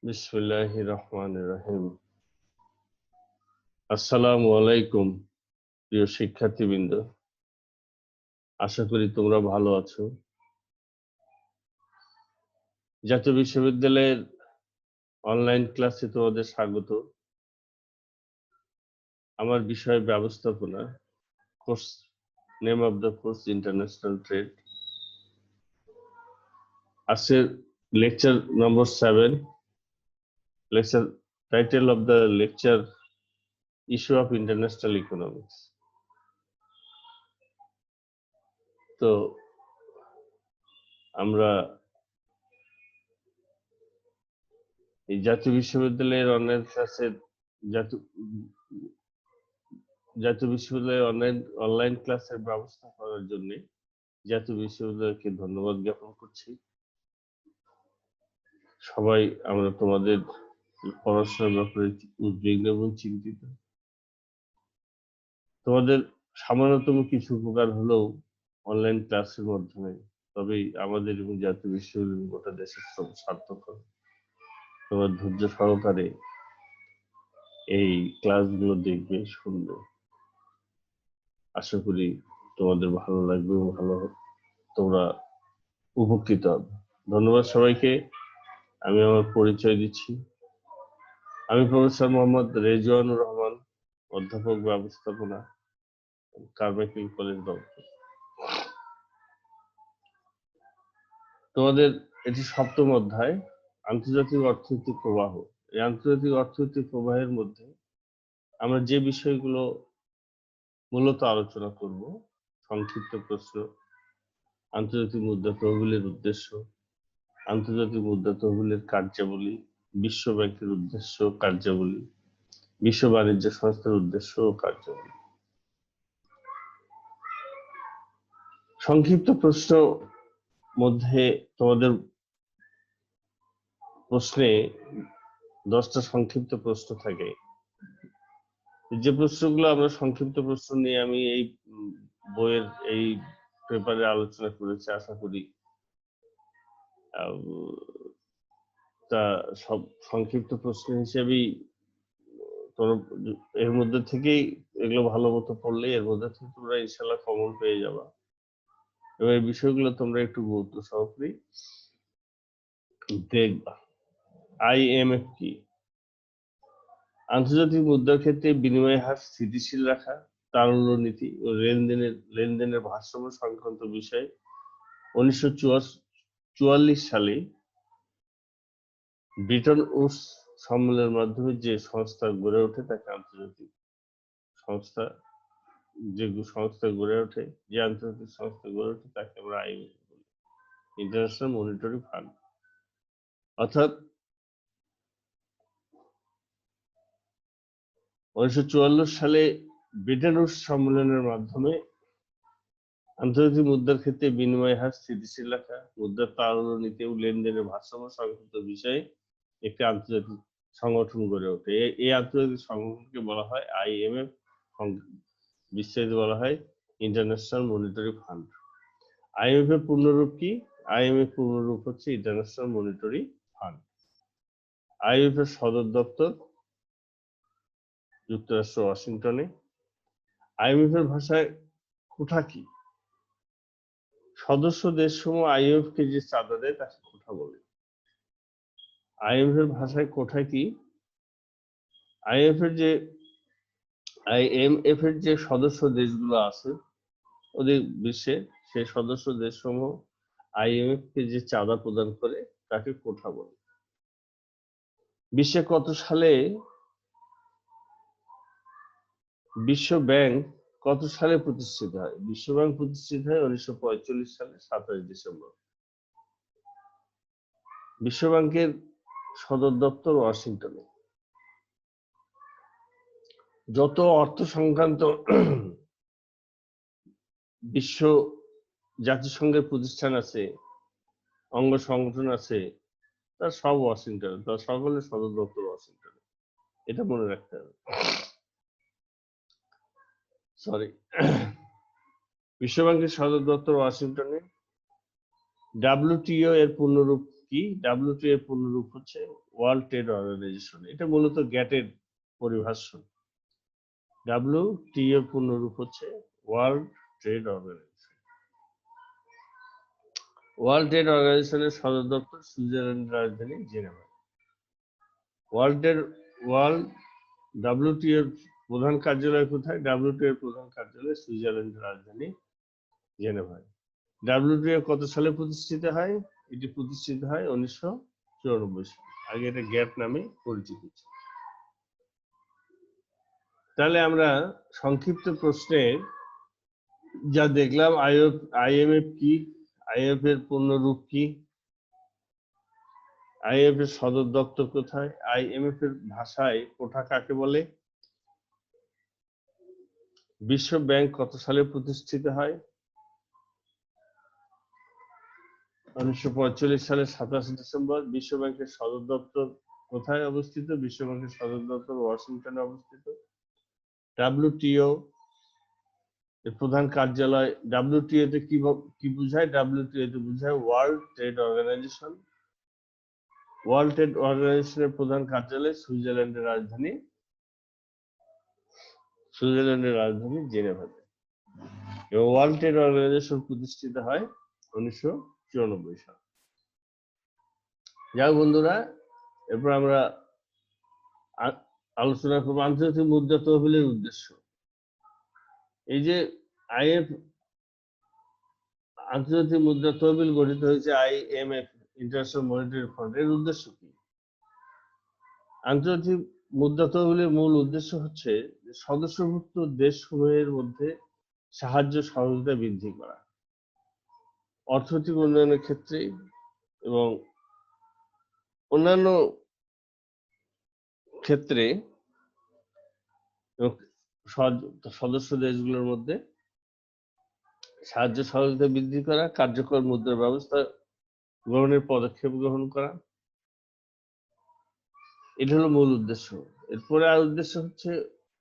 বিসমিল্লাহির রহমানির রহিম। আসসালামু আলাইকুম প্রিয় শিক্ষার্থীবৃন্দ, আশা করি তোমরা ভালো আছো। জাতীয় বিশ্ববিদ্যালয়ের অনলাইন ক্লাসে তোমাদের স্বাগত। আমার বিষয় ব্যবস্থাপনা, course name of the course international trade. আজকের লেকচার নম্বর 7, lecture title of the lecture issue of international economics. তো আমরা এই জাতীয় বিশ্ববিদ্যালয়ের অনলাইন ক্লাসের জাতীয় বিশ্ববিদ্যালয়ের অনলাইন ক্লাসের ব্যবস্থা করার জন্য জাতীয় বিশ্ববিদ্যালয়কে ধন্যবাদ জ্ঞাপন করছি। সবাই আমরা তোমাদের পড়াশোনার ব্যাপারে উদ্বিগ্ন এবং চিন্তিত। তোমাদের সামান্যতম কিছু উপকার হলেও অনলাইন ক্লাসের মাধ্যমে, তবেই আমাদের এবং জাতীয় বিশ্ববিদ্যালয় গোটা দেশের সার্থক হবে। তোমরা ধৈর্য সহকারে এই ক্লাসগুলো দেখবে, শুনবে। আশা করি তোমাদের ভালো লাগবে এবং তোমরা উপকৃত হবে। ধন্যবাদ সবাইকে। আমি আমার পরিচয় দিচ্ছি। আমি প্রফেসর মোহাম্মদ রেজওয়ানুর রহমান, অধ্যাপক ব্যবস্থাপনা, কারমাইকেল কলেজ রংপুর। তোমাদের এটি 7ম অধ্যায়, আন্তর্জাতিক অর্থনৈতিক প্রবাহ। এই আন্তর্জাতিক অর্থনৈতিক প্রবাহের মধ্যে আমরা যে বিষয়গুলো মূলত আলোচনা করব: সংক্ষিপ্ত প্রশ্ন, আন্তর্জাতিক মুদ্রা তহবিলের উদ্দেশ্য, আন্তর্জাতিক মুদ্রা তহবিলের কার্যাবলী, বিশ্ব ব্যাংকের উদ্দেশ্য কার্যাবলী, বিশ্ব বাণিজ্য সংস্থার উদ্দেশ্য ও কার্যাবলী। সংক্ষিপ্ত প্রশ্ন মধ্যে তোমাদের প্রশ্নে 10টা সংক্ষিপ্ত প্রশ্ন থাকে। যে প্রশ্নগুলো আমরা সংক্ষিপ্ত প্রশ্ন নিয়ে আমি এই বইয়ের এই পেপারে আলোচনা করেছি, আশা করি তা সব সংক্ষিপ্ত প্রশ্ন হিসেবেই এর মধ্যে থেকেই এগুলো ভালো মতো পড়লে এর মধ্যে থেকে তোমরা ইনশাল্লাহ কমন পেয়ে যাবা। এবং এই বিষয়গুলো তোমরা একটু গুরুত্ব সহকারে দেখবা। IMF কি? আন্তর্জাতিক মুদ্রার ক্ষেত্রে বিনিময় হার স্থিতিশীল রাখা, তারল্য নীতি ও লেনদেনের ভারসাম্য সংক্রান্ত বিষয়ে 1944 সালে ব্রিটন উডস সম্মেলনের মাধ্যমে যে সংস্থা গড়ে ওঠে তাকে আন্তর্জাতিক সংস্থা, যে সংস্থা গড়ে ওঠে, যে আন্তর্জাতিক সংস্থা গড়ে ওঠে তাকে আমরা IMF বলি, ইন্টারন্যাশনাল মনিটারি ফান্ড। অর্থাৎ 1944 সালে ব্রিটন উডস সম্মেলনের মাধ্যমে আন্তর্জাতিক মুদ্রার ক্ষেত্রে বিনিময় হার স্থিতিশীল রাখা, মুদ্রার তারল্য নীতি ও লেনদেনের ভারসাম্য সংক্রান্ত বিষয়ে একটি আন্তর্জাতিক সংগঠন গড়ে ওঠে। এই আন্তর্জাতিক সংগঠনকে বলা হয় IMF, বিস্তারিত বলা হয় ইন্টারন্যাশনাল মনিটারি ফান্ড। IMF এর পূর্ণরূপ কি? IMF পূর্ণরূপ হচ্ছে ইন্টারন্যাশনাল মনিটারি ফান্ড। IMF এর সদর দপ্তর যুক্তরাষ্ট্র ওয়াশিংটনে। IMF এর ভাষায় কোঠা কি? সদস্য দেশসমূহ IMF কে যে চাঁদা দেয় তাকে কোঠা বলে। IMF এর ভাষায় কোঠা কি? IMF এর যে সদস্য দেশগুলো আছে ওদের বিশ্বে, সেই সদস্য দেশসমূহ IMF কে যে চাঁদা প্রদান করে তাকে কোঠা বলে। বিশ্বে কত সালে বিশ্ব ব্যাংক প্রতিষ্ঠিত হয়? বিশ্ব ব্যাংক প্রতিষ্ঠিত হয় 1945 সালে 27 ডিসেম্বর। বিশ্ব ব্যাংকের সদর দপ্তর ওয়াশিংটনে। যত অর্থ সংক্রান্ত বিশ্ব জাতিসংঘের প্রতিষ্ঠান আছে, অঙ্গ সংগঠন আছে, তার সব ওয়াশিংটনে, তার সকলের সদর দপ্তর ওয়াশিংটনে। এটা মনে রাখতে হবে। বিশ্ব ব্যাংকের সদর দপ্তর ওয়াশিংটনে। WTO এর পূর্ণরূপ কি? WTO এর পূর্ণরূপ হচ্ছে ওয়ার্ল্ড ট্রেড অর্গানাইজেশন। এটা মূলত গ্যাটের পরিভাষণ। WTO পূর্ণরূপ হচ্ছে world trade organisation. World trade অর্গানাইজেশনের সদর দপ্তর সুইজারল্যান্ডের রাজধানী জেনেভা। WTO এর প্রধান কার্যালয় কোথায়? WTO এর প্রধান কার্যালয় সুইজারল্যান্ডের রাজধানী জেনেভায়। WTO কত সালে প্রতিষ্ঠিত হয়? এটি প্রতিষ্ঠিত হয় 1994 সালে। আগে এটা গ্যাট নামে পরিচিত ছিল। তাহলে আমরা সংক্ষিপ্ত প্রশ্নে যা দেখলাম, IMF কি, IMF এর পূর্ণরূপ কি, IMF এর সদর দপ্তর কোথায়, IMF এর ভাষায় কোঠা কাকে বলে, বিশ্ব ব্যাংক কত সালে প্রতিষ্ঠিত হয়, 1945 সালের 27 ডিসেম্বর। বিশ্ব ব্যাংকের সদর দপ্তর কোথায় অবস্থিত? বিশ্ব ব্যাংকের সদর দপ্তর ওয়াশিংটনে অবস্থিত। WTO এর প্রধান কার্যালয়, WTO তে কি বোঝায়? WTO তে বোঝায় world trade organisation. World trade অর্গানাইজেশনের প্রধান কার্যালয় সুইজারল্যান্ডের রাজধানী জেনেভাতে। এবং ওয়ার্ল্ড ট্রেড অর্গানাইজেশন প্রতিষ্ঠিত হয় 1994 সালে। যাই বন্ধুরা, এরপর আমরা আলোচনা করব আন্তর্জাতিক মুদ্রা তহবিলের উদ্দেশ্য। এই যে IMF আন্তর্জাতিক মুদ্রা তহবিল গঠিত হয়েছে, IMF ইন্টারন্যাশনাল মনিটারি ফান্ড, এর উদ্দেশ্য কি? আন্তর্জাতিক মুদ্রা তহবিলের মূল উদ্দেশ্য হচ্ছে সদস্যভুক্ত দেশসমূহের মধ্যে সাহায্য সহযোগিতা বৃদ্ধি করা, অর্থনৈতিক উন্নয়নের ক্ষেত্রে এবং অন্যান্য ক্ষেত্রে সদস্য দেশগুলোর মধ্যে সাহায্য সহযোগিতা বৃদ্ধি করা, কার্যকর মুদ্রা ব্যবস্থা গ্রহণের পদক্ষেপ গ্রহণ করা, এটা হলো মূল উদ্দেশ্য। এরপরে আর উদ্দেশ্য হচ্ছে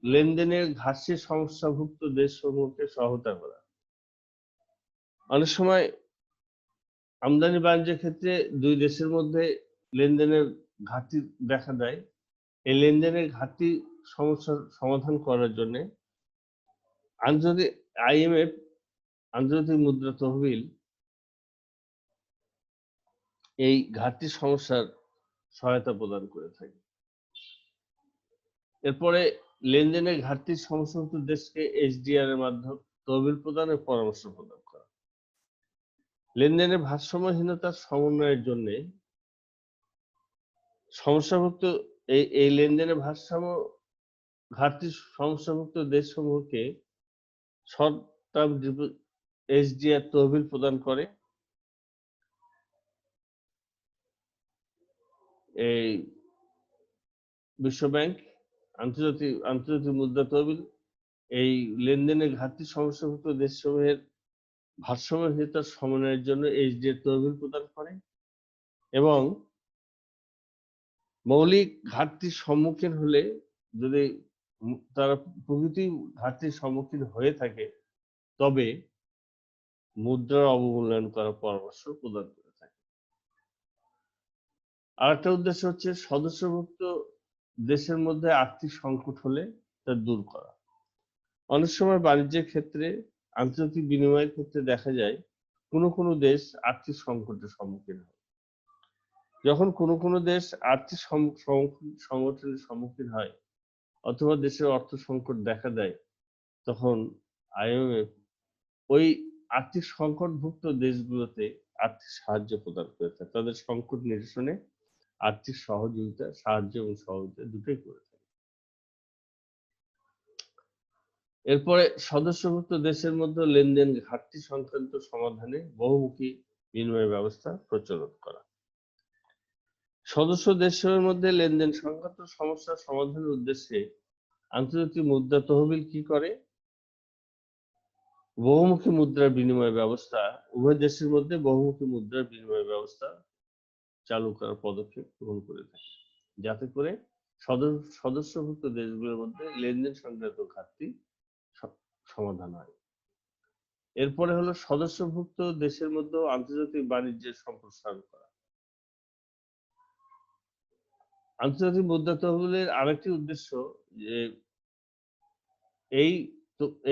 লেনদেনের ঘাটতি সমস্যাভুক্ত দেশসমূহকে সহায়তা করা। অনেক সময় আমদানি বাণিজ্যের ক্ষেত্রে দুই দেশের মধ্যে লেনদেনের ঘাটতি দেখা দেয়। এই লেনদেনের ঘাটতি সমস্যার সমাধান করার জন্য IMF আন্তর্জাতিক মুদ্রা তহবিল এই ঘাটতি সমস্যার সহায়তা প্রদান করে থাকে। এরপরে লেনদেনের ঘাটতি সমস্যাযুক্ত দেশকে HDR এর মাধ্যমে তহবিল প্রদানের পরামর্শ প্রদান করা। লেনদেনের ভারসাম্যহীনতার সমন্বয়ের জন্য সমস্যাভুক্ত এই লেনদেনের ভারসাম্য ঘাটতি সমস্যাভুক্ত দেশসমূহকে শর্ট টার্ম HDR তহবিল প্রদান করে। এই বিশ্ব ব্যাংক আন্তর্জাতিক মুদ্রা তহবিল এই লেনদেনের ঘাটতি সমস্যাভুক্ত দেশসমূহের ভারসাম্যহীনতার সমন্বয়ের জন্য HDR তহবিল প্রদান করে এবং মৌলিক ঘাটতির সম্মুখীন হলে, যদি তারা প্রকৃতি ঘাটতির সম্মুখীন হয়ে থাকে, তবে মুদ্রার অবমূল্যায়ন করার পরামর্শ প্রদান করে থাকে। আরেকটা উদ্দেশ্য হচ্ছে সদস্যভুক্ত দেশের মধ্যে আর্থিক সংকট হলে তা দূর করা। অনেক সময় বাণিজ্যের ক্ষেত্রে, আন্তর্জাতিক বিনিময়ের ক্ষেত্রে দেখা যায় কোনো দেশ আর্থিক সংকটের সম্মুখীন হয়। যখন কোনো দেশ আর্থিক সংগঠনের সম্মুখীন হয় অথবা দেশের অর্থ সংকট দেখা দেয়, তখন IMF ওই আর্থিক সংকটভুক্ত দেশগুলোতে আর্থিক সাহায্য প্রদান করে থাকে। তাদের সংকট নিরসনে আর্থিক সহযোগিতা, সাহায্য এবং সহযোগিতা দুটোই করে থাকে। এরপরে সদস্যভুক্ত দেশের মধ্যে লেনদেন ঘাটতি সংক্রান্ত সমাধানে বহুমুখী বিনিময় ব্যবস্থা প্রচলন করা। সদস্য দেশের মধ্যে লেনদেন সংক্রান্ত সমস্যার সমাধানের উদ্দেশ্যে আন্তর্জাতিক মুদ্রা তহবিল কি করে? বহুমুখী মুদ্রার বিনিময় ব্যবস্থা, উভয় দেশের মধ্যে বহুমুখী মুদ্রার বিনিময় ব্যবস্থা চালু করার পদক্ষেপ গ্রহণ করে থাকে, যাতে করে সদস্যভুক্ত দেশগুলোর মধ্যে লেনদেন সংক্রান্ত ঘাটতি সমাধান হয়। এরপরে হলো সদস্যভুক্ত দেশের মধ্যে আন্তর্জাতিক বাণিজ্যের সম্প্রসারণ করা। আন্তর্জাতিক মুদ্রা তহবিলের আরেকটি উদ্দেশ্য যে এই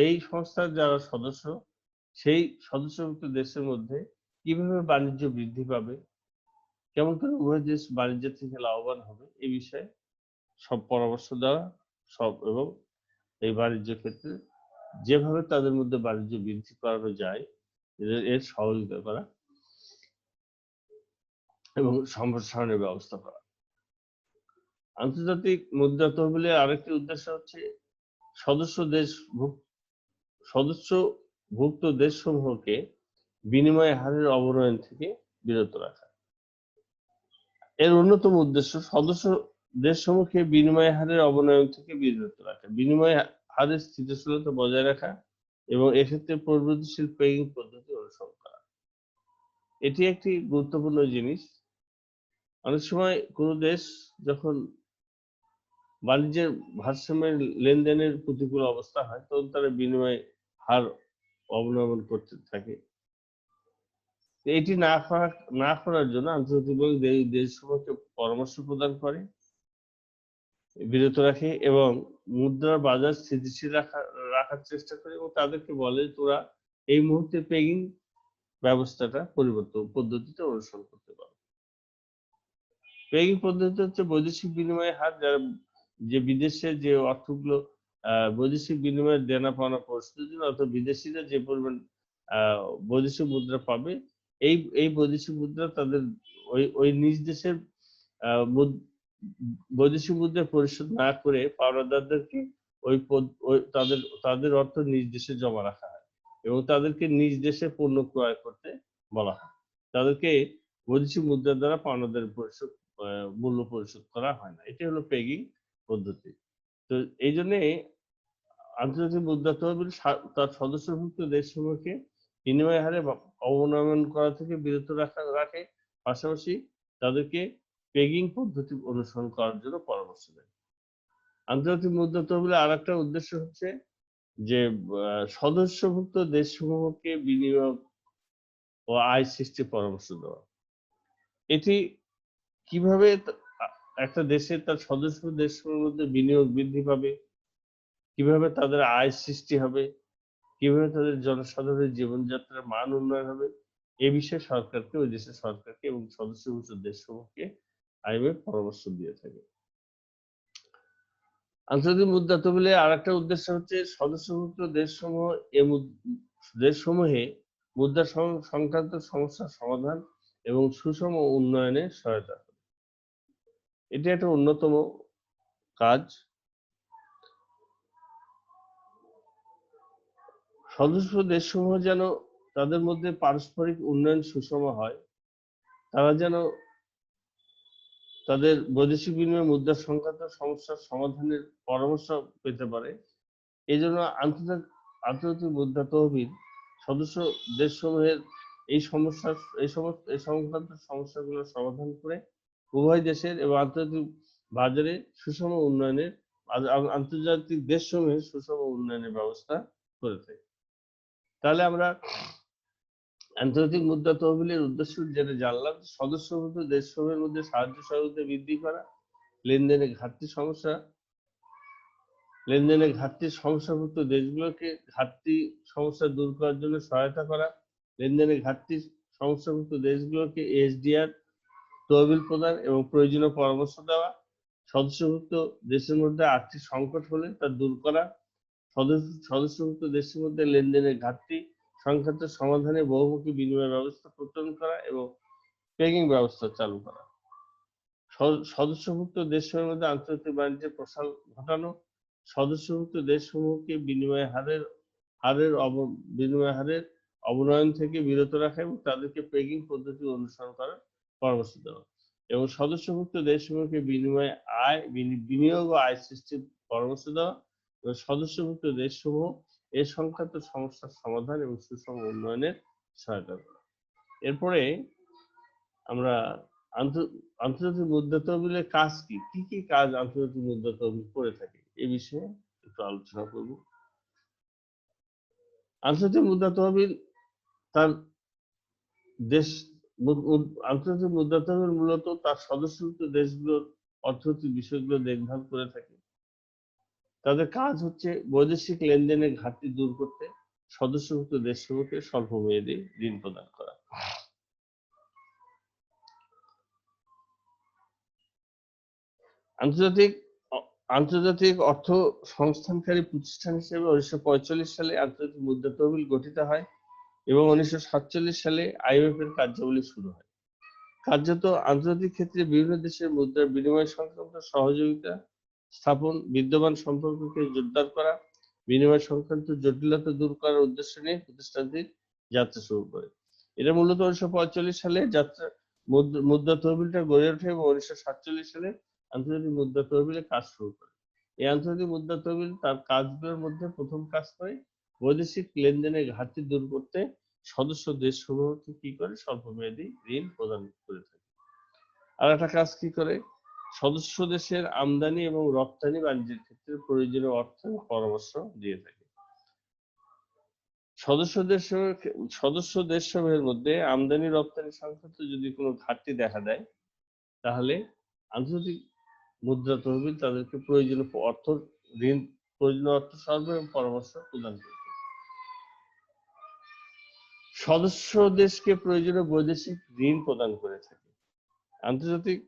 এই সংস্থার যারা সদস্য, সেই সদস্যভুক্ত দেশের মধ্যে কিভাবে বাণিজ্য বৃদ্ধি পাবে, কেমন করে উভয় দেশ বাণিজ্য থেকে লাভবান হবে, এই বিষয়ে সব পরামর্শ দেওয়া এবং এই বাণিজ্য ক্ষেত্রে যেভাবে তাদের মধ্যে বাণিজ্য বৃদ্ধি করানো যায় এর সহযোগিতা করা এবং সম্প্রসারণের ব্যবস্থা করা। আন্তর্জাতিক মুদ্রা তহবিলের আরেকটি উদ্দেশ্য হচ্ছে সদস্যভুক্ত দেশসমূহকে বিনিময় হারের অবনয়ন থেকে বিরত রাখা। এর অন্যতম উদ্দেশ্য সদস্য দেশসমূহকে বিনিময় হারের অবনয়ন থেকে বিরত রাখা, বিনিময় হারের স্থিতিশীলতা বজায় রাখা এবং এক্ষেত্রে প্রগতিশীল পেইং পদ্ধতি অনুসরণ করা। এটি একটি গুরুত্বপূর্ণ জিনিস। অনেক সময় কোনো দেশ যখন বাণিজ্যের ভারসাম্যের লেনদেনের প্রতিকূল অবস্থা হয় তখন তারা বিনিময় হার অবলম্বন করতে থাকে। এটি না করার জন্য আন্তর্জাতিকভাবে দেশসমূহকে পরামর্শ প্রদান করে, বিরত রাখে এবং মুদ্রার বাজার স্থিতিশীল রাখার চেষ্টা করে এবং তাদেরকে বলে তোরা এই মুহূর্তে পেগিং ব্যবস্থাটা পদ্ধতিতে অনুসরণ করতে পারো। পেগিং পদ্ধতি হচ্ছে বৈদেশিক বিনিময় হার, যারা যে বিদেশে যে অর্থগুলো বৈদেশিক বিনিময়ের দেনা পাওনা পরিস্থিতির জন্য অর্থাৎ বিদেশিরা যে পরিমাণ বৈদেশিক মুদ্রা পাবে, এই বৈদেশিক মুদ্রা তাদের ওই নিজ দেশের বৈদেশিক মুদ্রা পরিশোধ না করে পাওনাদারদেরকে তাদের অর্থ নিজ দেশে জমা রাখা হয় এবং তাদেরকে নিজ দেশে পণ্য ক্রয় করতে বলা হয়। তাদেরকে বৈদেশিক মুদ্রা দ্বারা পাওনাদার মূল্য পরিশোধ করা হয় না। এটি হলো পেগিং পদ্ধতি। তো এই জন্যে আন্তর্জাতিক মুদ্রা তহবিল তার সদস্যভুক্ত দেশসমূহকে বিনিময় হারে অবনমন করা থেকে বিরত রাখে, পাশাপাশি তাদেরকে পেগিং পদ্ধতি অনুসরণ করার জন্য পরামর্শ দেয়। আন্তর্জাতিক মুদ্রা তহবিলের আরেকটা উদ্দেশ্য হচ্ছে যে সদস্যভুক্ত দেশসমূহকে বিনিয়োগ ও আয় সৃষ্টির পরামর্শ দেওয়া। এটি কিভাবে একটা দেশের তার সদস্য দেশসমূহের মধ্যে বিনিয়োগ বৃদ্ধি পাবে, কিভাবে তাদের আয় সৃষ্টি হবে, কিভাবে তাদের জনসাধারণের জীবনযাত্রার মান উন্নয়ন হবে, এ বিষয়ে সরকারকে, ওই দেশের সরকারকে এবং সদস্যভুক্ত দেশসমূহকে আইএমএফ পরামর্শ দিয়ে থাকে। আন্তর্জাতিক মুদ্রা তহবিলের আরেকটা উদ্দেশ্য হচ্ছে সদস্যভুক্ত দেশসমূহে মুদ্রা সংক্রান্ত সমস্যার সমাধান এবং সুষম উন্নয়নে সহায়তা করে। এটি একটা অন্যতম কাজ। সদস্য দেশসমূহ যেন তাদের মধ্যে পারস্পরিক উন্নয়ন সুষম হয়, তারা যেন তাদের বৈদেশিক বিনিময় মুদ্রা সংক্রান্ত সমস্যার সমাধানের পরামর্শ পেতে পারে। এই জন্য আন্তর্জাতিক মুদ্রা তহবিল সদস্য দেশসমূহের এই সংক্রান্ত সমস্যাগুলো সমাধান করে উভয় দেশের এবং আন্তর্জাতিক বাজারে সুষম উন্নয়নের, আন্তর্জাতিক দেশসমূহের সুষম উন্নয়নের ব্যবস্থা করে থাকে। তাহলে আমরা আন্তর্জাতিক মুদ্রা তহবিলের উদ্দেশ্য যেটা জানলাম, সদস্যভুক্ত দেশসমূহের মধ্যে সাহায্য সহযোগিতা বৃদ্ধি করা, লেনদেনের ঘাটতি সমস্যাভুক্ত দেশগুলোকে ঘাটতি সমস্যা দূর করার জন্য সহায়তা করা, লেনদেনের ঘাটতি সমস্যাভুক্ত দেশগুলোকে এসডিআর তহবিল প্রদান এবং প্রয়োজনীয় পরামর্শ দেওয়া, সদস্যভুক্ত দেশের মধ্যে আর্থিক সংকট হলে তা দূর করা, সদস্যভুক্ত দেশের মধ্যে লেনদেনের ঘাটতি সংক্রান্ত সমাধানে বহুমুখী বিনিময় ব্যবস্থা প্রচলন করা এবং পেগিং ব্যবস্থা চালু করা, সদস্যভুক্ত দেশসমূহের মধ্যে আন্তর্জাতিক বাণিজ্যের প্রসার ঘটানো, সদস্যভুক্ত দেশসমূহকে বিনিময় হারের অবনয়ন থেকে বিরত রাখা এবং তাদেরকে পেগিং পদ্ধতি অনুসরণ করার পরামর্শ দেওয়া এবং সদস্যভুক্ত দেশসমূহকে বিনিয়োগ ও আয় সৃষ্টির পরামর্শ দেওয়া এবং সদস্যভুক্ত দেশসমূহ এ সংক্রান্ত সমস্যার সমাধান এবং সুষম উন্নয়নের সহায়তা করা। এরপরে আমরা আন্তর্জাতিক মুদ্রা তহবিলের কাজ কি কি কাজ আন্তর্জাতিক মুদ্রা তহবিল করে থাকে এ বিষয়ে একটু আলোচনা করব। আন্তর্জাতিক মুদ্রা তহবিল আন্তর্জাতিক মুদ্রা তহবিল মূলত তার সদস্যভুক্ত দেশগুলোর অর্থনৈতিক বিষয়গুলো দেখভাল করে থাকে। তাদের কাজ হচ্ছে বৈদেশিক লেনদেনের ঘাটতি দূর করতে সদস্যভুক্ত দেশসমূহকে স্বল্প মেয়াদী ঋণ প্রদান করা। আন্তর্জাতিক অর্থ সংস্থানকারী প্রতিষ্ঠান হিসেবে 1945 সালে আন্তর্জাতিক মুদ্রা তহবিল গঠিত হয় এবং 1947 সালে IMF এর কার্যাবলী শুরু হয়। কার্যত আন্তর্জাতিক ক্ষেত্রে বিভিন্ন দেশের মুদ্রার বিনিময় সংক্রান্ত সহযোগিতা স্থাপন, বিদ্যমান সম্পর্ককে জোরদার করা, বিনিময় সংক্রান্ত জটিলতা দূর করার উদ্দেশ্য নিয়ে প্রতিষ্ঠানটি যাত্রা শুরু করে। এটা মূলত 1945 সালে মুদ্রা তহবিলটা গড়ে ওঠে এবং 1947 সালে আন্তর্জাতিক মুদ্রা তহবিলে কাজ শুরু করে। এই আন্তর্জাতিক মুদ্রা তহবিল তার কাজগুলোর মধ্যে প্রথম কাজ করে বৈদেশিক লেনদেনের ঘাটতি দূর করতে সদস্য দেশসমূহকে কি করে স্বল্পমেয়াদী ঋণ প্রদান করে থাকে। আর একটা কাজ কি করে, সদস্য দেশের আমদানি এবং রপ্তানি বাণিজ্যের ক্ষেত্রে প্রয়োজনীয় অর্থ পরামর্শ দিয়ে থাকে। সদস্য দেশসমূহের মধ্যে আমদানি রপ্তানি সংক্রান্ত যদি কোনো ঘাটতি দেখা দেয় তাহলে আন্তর্জাতিক মুদ্রা তহবিল তাদেরকে প্রয়োজনীয় অর্থ সরবরাহ এবং পরামর্শ প্রদান করে। সদস্য দেশকে প্রয়োজনীয় বৈদেশিক ঋণ প্রদান করে থাকে। আন্তর্জাতিক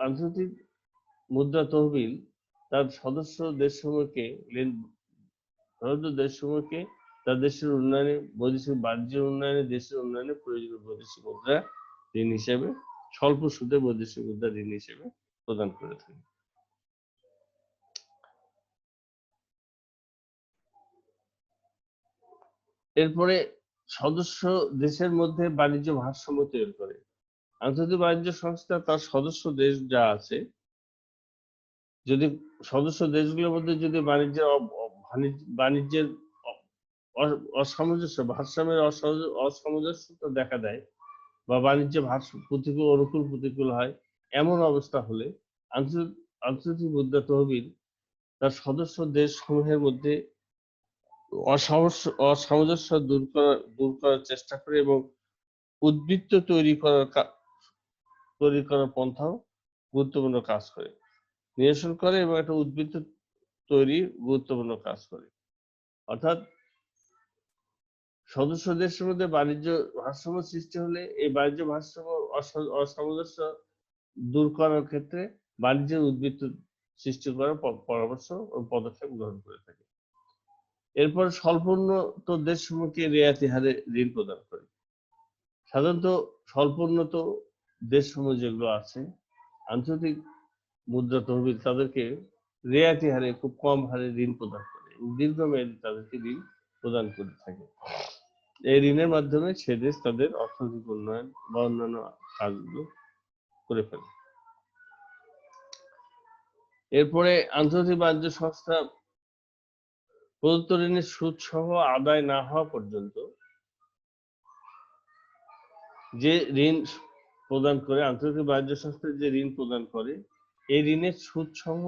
আন্তর্জাতিক মুদ্রা তহবিল তার সদস্য দেশসমূহকে তার দেশের উন্নয়নে, বৈদেশিক বাণিজ্যের উন্নয়নে, দেশের উন্নয়নে প্রয়োজনীয় বৈদেশিক মুদ্রা ঋণ হিসেবে স্বল্প সুদে বৈদেশিক মুদ্রা ঋণ হিসেবে প্রদান করে থাকে। এরপরে সদস্য দেশের মধ্যে বাণিজ্য ভারসাম্য তৈরি করে। আন্তর্জাতিক বাণিজ্য সংস্থা তার সদস্য দেশ যা আছে, যদি সদস্য দেশগুলোর মধ্যে যদি বাণিজ্যের অসামঞ্জস্য, ভারসাম্যের অসামঞ্জস্যতা দেখা দেয় বা বাণিজ্য অনুকূল প্রতিকূল হয়, এমন অবস্থা হলে আন্তর্জাতিক মুদ্রা তহবিল তার সদস্য দেশসমূহের মধ্যে অসামঞ্জস্য দূর করার চেষ্টা করে এবং উদ্বৃত্ত তৈরি করার পন্থাও গুরুত্বপূর্ণ কাজ করে, নিরসন করে এবং একটা উদ্বৃত্ত তৈরি গুরুত্বপূর্ণ কাজ করে। অর্থাৎ সদস্য দেশের মধ্যে বাণিজ্য ভারসাম্য সৃষ্টি হলে এই বাণিজ্য ভারসাম্য অসামঞ্জস্য দূর করার ক্ষেত্রে বাণিজ্যের উদ্বৃত্ত সৃষ্টি করার পরামর্শ ও পদক্ষেপ গ্রহণ করে থাকে। এরপর স্বল্পোন্নত দেশসমূহকে রিয়ায়তি হারে ঋণ প্রদান করে। সাধারণত স্বল্পোন্নত দেশসমূহ যেগুলো আছে, আন্তর্জাতিক মুদ্রা তহবিল তাদেরকে রিয়ায়তি হারে, খুব কম হারে ঋণ প্রদান করে এবং দীর্ঘমেয়াদী তাদেরকে ঋণ প্রদান করে থাকে। এই ঋণের মাধ্যমে সে দেশ তাদের অর্থনৈতিক উন্নয়ন বা অন্যান্য কাজগুলো করে ফেলে। এরপরে আন্তর্জাতিক বাণিজ্য সংস্থা প্রদত্ত ঋণের সুদ সহ আদায় না হওয়া পর্যন্ত যে ঋণ প্রদান করে, আন্তর্জাতিক বাণিজ্য সংস্থা যে ঋণ প্রদান করে, এই ঋণের সুদ সহ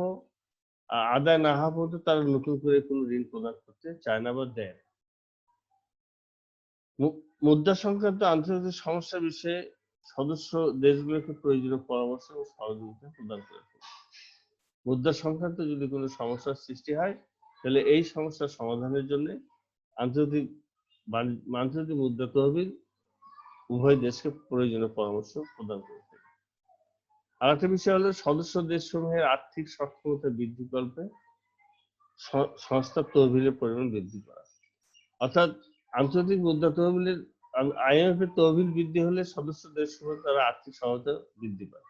আদায় না হওয়া পর্যন্ত তারা নতুন করে কোনো ঋণ প্রদান করতে চায় না বা দেয়। মুদ্রা সংক্রান্ত আন্তর্জাতিক সমস্যার বিষয়ে সদস্য দেশগুলোকে প্রয়োজনীয় পরামর্শ ও সহযোগিতা প্রদান করে থাকে। মুদ্রা সংক্রান্ত যদি কোনো সমস্যার সৃষ্টি হয় তাহলে এই সমস্যার সমাধানের জন্য আন্তর্জাতিক মুদ্রা তহবিল উভয় দেশকে প্রয়োজনীয় পরামর্শ প্রদান করে থাকে। আরেকটা বিষয় হলো সদস্য দেশসমূহের আর্থিক সক্ষমতা বৃদ্ধি করতে সংস্থার তহবিলের পরিমাণ বৃদ্ধি করা। অর্থাৎ আন্তর্জাতিক মুদ্রা তহবিলের IMF এর তহবিল বৃদ্ধি হলে সদস্য দেশসমূহ তারা আর্থিক সহায়তা বৃদ্ধি পায়,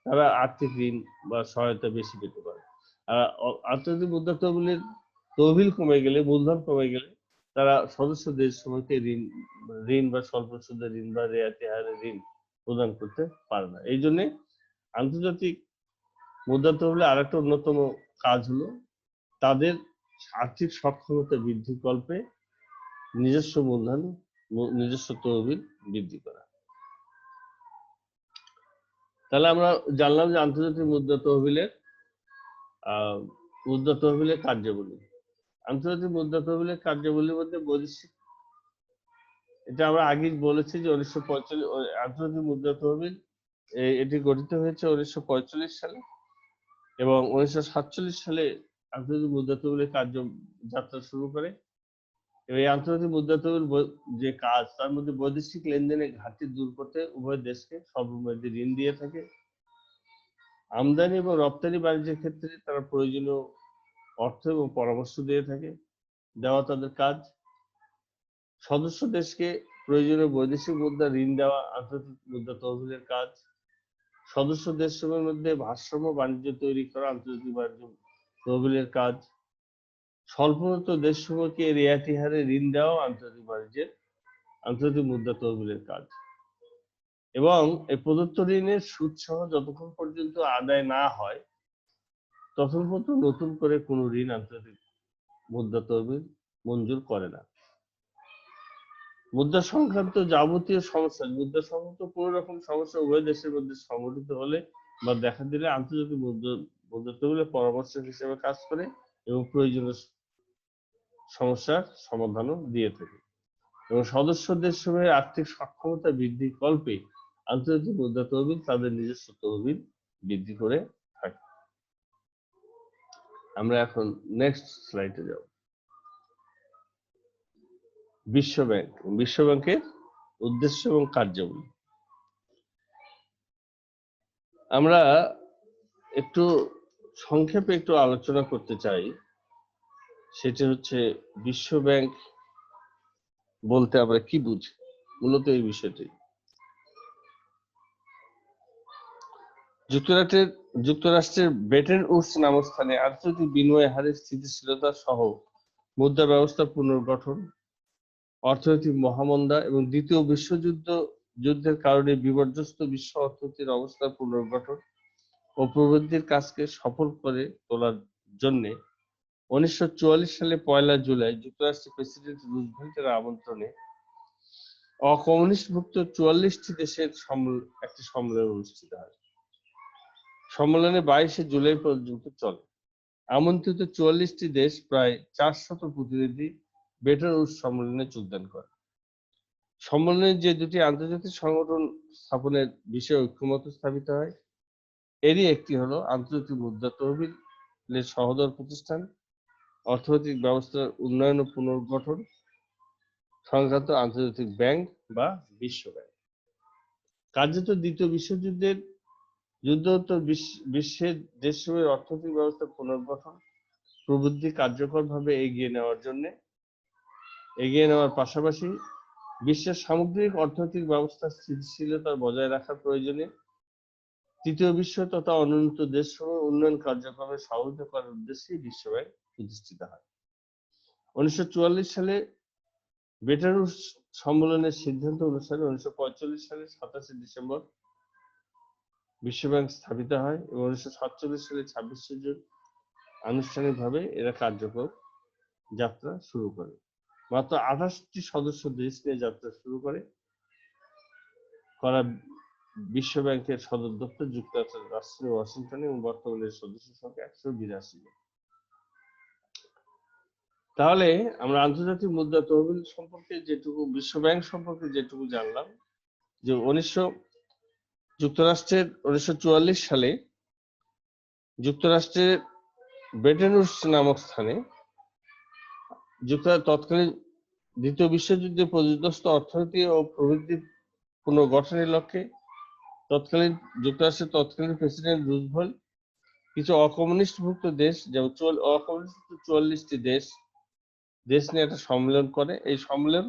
তারা আর্থিক ঋণ বা সহায়তা বেশি পেতে পারে। আর আন্তর্জাতিক মুদ্রা তহবিল কমে গেলে, মূলধন কমে গেলে তারা সদস্য দেশসমূহকে ঋণ বা স্বল্প সুদের ঋণ বা রিয়ায়তি হারে ঋণ প্রদান করতে পারে না। এই জন্য আন্তর্জাতিক মুদ্রা তহবিলের আরেকটা অন্যতম কাজ হলো তাদের আর্থিক সক্ষমতা বৃদ্ধি কল্পে নিজস্ব মূলধন, নিজস্ব তহবিল বৃদ্ধি করা। তাহলে আমরা জানলাম যে আন্তর্জাতিক মুদ্রা তহবিলের কার্যাবলী। আন্তর্জাতিক মুদ্রা তহবিলের কার্যাবলীর মধ্যে বৈদেশিক এটা আমরা আগেই বলেছি যে 1945 আন্তর্জাতিক মুদ্রা তহবিল এটি গঠিত হয়েছে 1945 সালে এবং 1947 সালে আন্তর্জাতিক মুদ্রা তহবিলের যাত্রা শুরু করে। এই আন্তর্জাতিক মুদ্রা তহবিল যে কাজ, তার মধ্যে বৈদেশিক লেনদেনের ঘাটতি দূর করতে উভয় দেশকে স্বল্পমেয়াদী ঋণ দিয়ে থাকে। আমদানি এবং রপ্তানি বাণিজ্যের ক্ষেত্রে তারা প্রয়োজনীয় অর্থ এবং পরামর্শ দিয়ে থাকে, দেওয়া তাদের কাজ। সদস্য দেশকে প্রয়োজনীয় বৈদেশিক মুদ্রা ঋণ দেওয়া আন্তর্জাতিক মুদ্রা তহবিলের কাজ। সদস্য দেশসমূহের মধ্যে ভারসাম্য বাণিজ্য তৈরি করা আন্তর্জাতিক বাণিজ্য তহবিলের কাজ। স্বল্পোন্নত দেশসমূহকে রিয়ায়তি হারে ঋণ দেওয়া আন্তর্জাতিক মুদ্রা তহবিলের কাজ। এবং এই প্রদত্ত ঋণের সুদ সহ যতক্ষণ পর্যন্ত আদায় না হয় ততক্ষণ পর্যন্ত নতুন করে কোনো ঋণ আন্তর্জাতিক মুদ্রা তহবিল মঞ্জুর করে না। মুদ্রা সংক্রান্ত যাবতীয় সমস্যা, মুদ্রা সংক্রান্ত কোনো রকম সমস্যা উভয় দেশের মধ্যে সংঘটিত হলে বা দেখা দিলে আন্তর্জাতিক মুদ্রা তহবিলের পরামর্শক হিসেবে কাজ করে এবং প্রয়োজনীয় সমস্যার সমাধানও দিয়ে থাকে। এবং সদস্য দেশসমূহের আর্থিক সক্ষমতা বৃদ্ধি কল্পে আন্তর্জাতিক মুদ্রা তহবিল তাদের নিজস্ব তহবিল বৃদ্ধি করে থাকে। আমরা এখন নেক্সট স্লাইডে যাব। বিশ্ব ব্যাংকের উদ্দেশ্য এবং কার্যাবলী আমরা একটু সংক্ষেপে একটু আলোচনা করতে চাই। সেটা হচ্ছে বিশ্ব ব্যাংক বলতে আমরা কি বুঝি, মূলত এই বিষয়টি। যুক্তরাষ্ট্রের ব্রেটন উডস নামক স্থানে আন্তর্জাতিক বিনিময় হারের স্থিতিশীলতা সহ মুদ্রা ব্যবস্থার পুনর্গঠন, অর্থনৈতিক মহামন্দা এবং দ্বিতীয় বিশ্বযুদ্ধের কারণে বিপর্যস্ত বিশ্ব অর্থনীতির অবস্থার পুনর্গঠন ও প্রবৃদ্ধির কাজকে সফল করে তোলার জন্য 1944 সালে 1 জুলাই যুক্তরাষ্ট্রের প্রেসিডেন্ট রুজভেল্টের আমন্ত্রণে অকমিউনিস্টভুক্ত 44টি দেশের একটি সম্মেলন অনুষ্ঠিত হয়। সম্মেলনে 22 জুলাই পর্যন্ত চলে। আমন্ত্রিত 44টি দেশ প্রায় 400 প্রতিনিধি ব্রেটন উডস সম্মেলনে যোগদান করে। সম্মেলনে যে দুটি আন্তর্জাতিক সংগঠন স্থাপনের বিষয়ে ঐক্যমত স্থাপিত হয়, এরই একটি হলো আন্তর্জাতিক মুদ্রা তহবিলের সহোদর প্রতিষ্ঠান অর্থনৈতিক ব্যবস্থার উন্নয়ন ও পুনর্গঠন সংক্রান্ত আন্তর্জাতিক ব্যাংক বা বিশ্ব ব্যাংক। কার্যত দ্বিতীয় বিশ্বযুদ্ধের যুদ্ধোত্তর বিশ্বের দেশসমূহের অর্থনৈতিক ব্যবস্থা পুনর্গঠন প্রবৃদ্ধি কার্যকরভাবে এগিয়ে নেওয়ার পাশাপাশি বিশ্বের সামগ্রিক অর্থনৈতিক ব্যবস্থার স্থিতিশীলতা বজায় রাখার প্রয়োজনে তৃতীয় বিশ্ব তথা অনুন্নত দেশসমূহের উন্নয়ন কার্যক্রমে সহযোগিতা করার উদ্দেশ্যে বিশ্ব ব্যাংক প্রতিষ্ঠিত হয়। 1944 সালে ব্রেটন উডস সম্মেলনের সিদ্ধান্ত অনুসারে 1945 সালের 27 ডিসেম্বর বিশ্ব ব্যাংক স্থাপিত হয় এবং 1947 সালে 26 জুন আনুষ্ঠানিকভাবে এরা কার্যক্রম যাত্রা শুরু করে। মাত্র 28টি সদস্য দেশ নিয়ে যাত্রা শুরু করা বিশ্ব ব্যাংকের সদর দপ্তর যুক্তরাষ্ট্রের রাষ্ট্রীয় ওয়াশিংটনে এবং বর্তমানে সদস্য সংখ্যা 182 জন। তাহলে আমরা আন্তর্জাতিক মুদ্রা তহবিল সম্পর্কে যেটুকু, বিশ্ব ব্যাংক সম্পর্কে যেটুকু জানলাম, যে যুক্তরাষ্ট্রের 1944 সালে যুক্তরাষ্ট্রের ব্রেটন উডস নামক স্থানে তৎকালীন দ্বিতীয় বিশ্বযুদ্ধে পর্যুদস্ত অর্থনীতি ও প্রবৃদ্ধি পুনর্গঠনের লক্ষ্যে যুক্তরাষ্ট্রের তৎকালীন প্রেসিডেন্ট রুজভেল্ট কিছু অকমিউনিস্টভুক্ত দেশ, যেমন অকমিউনিস্ট 44টি দেশ নিয়ে একটা সম্মেলন করে। এই সম্মেলন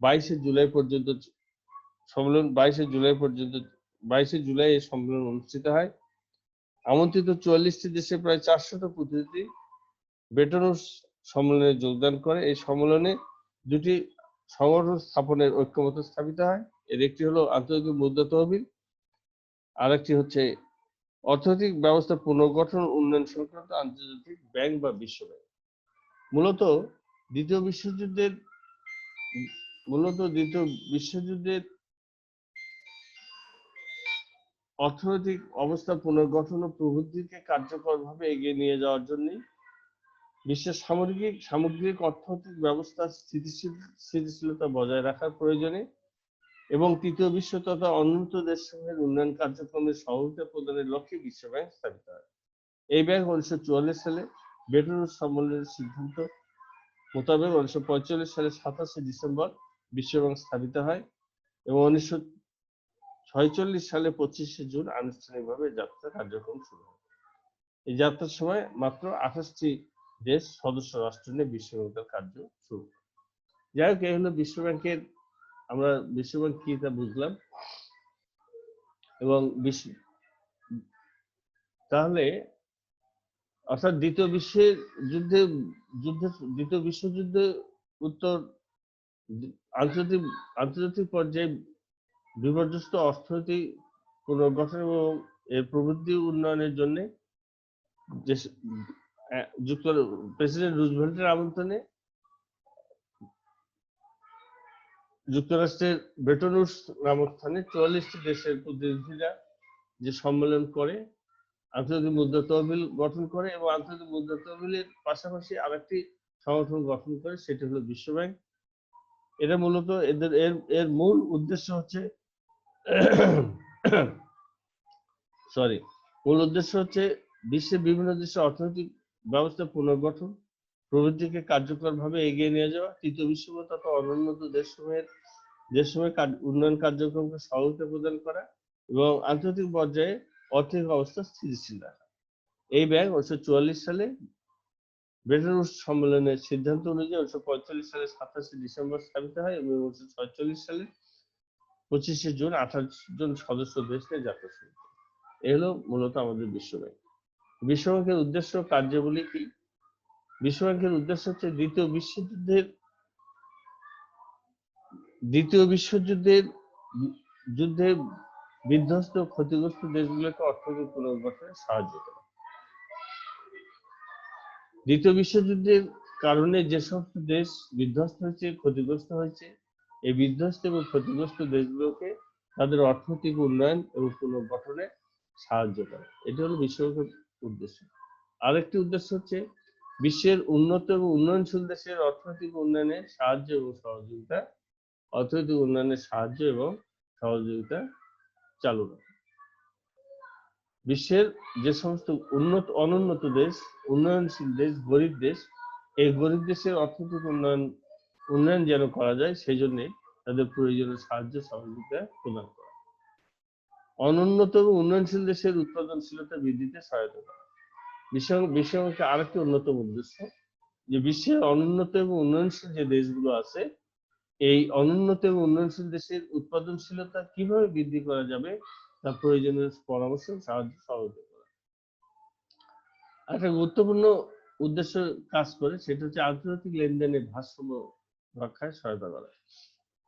22 জুলাই এই সম্মেলন অনুষ্ঠিত হয়। আমন্ত্রিত 44টি দেশে প্রায় 400 প্রতিনিধি ব্রেটন উডস সম্মেলনে যোগদান করে। এই সম্মেলনে দুটি সংগঠন স্থাপনের ঐক্যমত স্থাপিত হয়। এর একটি হলো আন্তর্জাতিক মুদ্রা তহবিল, আর একটি হচ্ছে অর্থনৈতিক ব্যবস্থা পুনর্গঠন উন্নয়ন সংক্রান্ত আন্তর্জাতিক ব্যাংক বা বিশ্ব ব্যাংক। মূলত দ্বিতীয় বিশ্বযুদ্ধের অর্থনৈতিক অবস্থা পুনর্গঠন ও প্রবৃদ্ধিকে কার্যকরভাবে এগিয়ে নিয়ে যাওয়ার জন্য বিশ্বের সামগ্রিক অর্থনৈতিক ব্যবস্থার স্থিতিশীলতা বজায় রাখার প্রয়োজনে এবং তৃতীয় বিশ্ব তথা অনুন্নত দেশসমূহের উন্নয়ন কার্যক্রমের সহযোগিতা প্রদানের লক্ষ্যে বিশ্বব্যাংক স্থাপিত হয়। এই ব্যাংক 1944 সালে ব্রেটন উডস সম্মেলনের সিদ্ধান্ত মোতাবেক 1945 সালের 27 ডিসেম্বর বিশ্বব্যাংক স্থাপিত হয় এবং 1946 সালে 25 জুন আনুষ্ঠানিকভাবে যাত্রা কার্যক্রম শুরু হয়। এই যাত্রার সময় মাত্র 28টি দেশ সদস্য রাষ্ট্র নিয়ে বিশ্বব্যাংকের কার্য শুরু করে। যাই হোক, এই হলো বিশ্বব্যাংকের, আমরা বিশ্বব্যাংক কি তা বুঝলাম। এবং তাহলে অর্থাৎ দ্বিতীয় বিশ্বযুদ্ধে উত্তর আন্তর্জাতিক পর্যায়ে বিপর্যস্ত অর্থনৈতিক পুনর্গঠন এবং এর প্রবৃদ্ধি উন্নয়নের জন্য প্রেসিডেন্ট রুজভেল্টের আমন্ত্রণে যুক্তরাষ্ট্রের ব্রেটন উডস নামক স্থানে 44টি দেশের প্রতিনিধিরা যে সম্মেলন করে, আন্তর্জাতিক মুদ্রা তহবিল গঠন করে এবং আন্তর্জাতিক মুদ্রা তহবিলের পাশাপাশি আরেকটি সংগঠন গঠন করে, সেটি হলো বিশ্বব্যাংক। এটা মূলত এর মূল উদ্দেশ্য হচ্ছে বিশ্বের বিভিন্ন দেশের অর্থনৈতিক ব্যবস্থা পুনর্গঠন, প্রবৃদ্ধিকে কার্যকরভাবে এগিয়ে নিয়ে যাওয়া, তৃতীয় বিশ্ব তথা অনুন্নত দেশসমূহের উন্নয়ন কার্যক্রমকে সহযোগিতা প্রদান করা এবং আন্তর্জাতিক পর্যায়ে অর্থনৈতিক অবস্থা স্থিতিশীল রাখা। এই ব্যাংক 1944 সালে ব্রেটন উডস সম্মেলনের সিদ্ধান্ত অনুযায়ী 1945 সালের 27 ডিসেম্বর স্থাপিত হয় এবং 1946 সালে 25 জুন 28 জন সদস্য দেশ নিয়ে যাত্রা শুরু করে। এই হলো মূলত আমাদের বিশ্বব্যাংক। বিশ্বব্যাংকের উদ্দেশ্য, কার্যাবলী কি? বিশ্বব্যাংকের উদ্দেশ্য হচ্ছে দ্বিতীয় বিশ্বযুদ্ধে বিধ্বস্ত ক্ষতিগ্রস্ত দেশগুলোকে অর্থনৈতিক পুনর্গঠনে সাহায্য করা। দ্বিতীয় বিশ্বযুদ্ধের কারণে যে সমস্ত দেশ বিধ্বস্ত হয়েছে, ক্ষতিগ্রস্ত হয়েছে, এই বিধ্বস্ত এবং ক্ষতিগ্রস্ত দেশগুলোকে তাদের অর্থনৈতিক উন্নয়ন এবং পুনর্গঠনে সাহায্য করা। এটা হলো বিশ্বব্যাংকের উদ্দেশ্য। আরেকটি উদ্দেশ্য হচ্ছে বিশ্বের উন্নত এবং উন্নয়নশীল দেশের অর্থনৈতিক উন্নয়নে সাহায্য এবং সহযোগিতা, চালু রাখা। বিশ্বের যে সমস্ত অনুন্নত দেশ, উন্নয়নশীল দেশ, গরিব দেশ, এই গরিব দেশের অর্থনৈতিক উন্নয়ন যেন করা যায়, সেই জন্য তাদের প্রয়োজনীয় সাহায্য সহযোগিতা প্রদান করা। অনুন্নত এবং উন্নয়নশীল দেশের উৎপাদনশীলতা বৃদ্ধিতে সহায়তা করা। বিশ্বব্যাংকের আরেকটি অন্যতম উদ্দেশ্য যে বিশ্বের অনুন্নত এবং উন্নয়নশীল যে দেশগুলো আছে, এই অনুন্নত এবং উন্নয়নশীল দেশের উৎপাদনশীলতা কিভাবে বৃদ্ধি করা যাবে তা প্রয়োজনীয় পরামর্শ, সাহায্য সহযোগিতা করা। একটা গুরুত্বপূর্ণ উদ্দেশ্য কাজ করে, সেটা হচ্ছে আন্তর্জাতিক লেনদেনের ভারসাম্য রক্ষায় সহায়তা করা।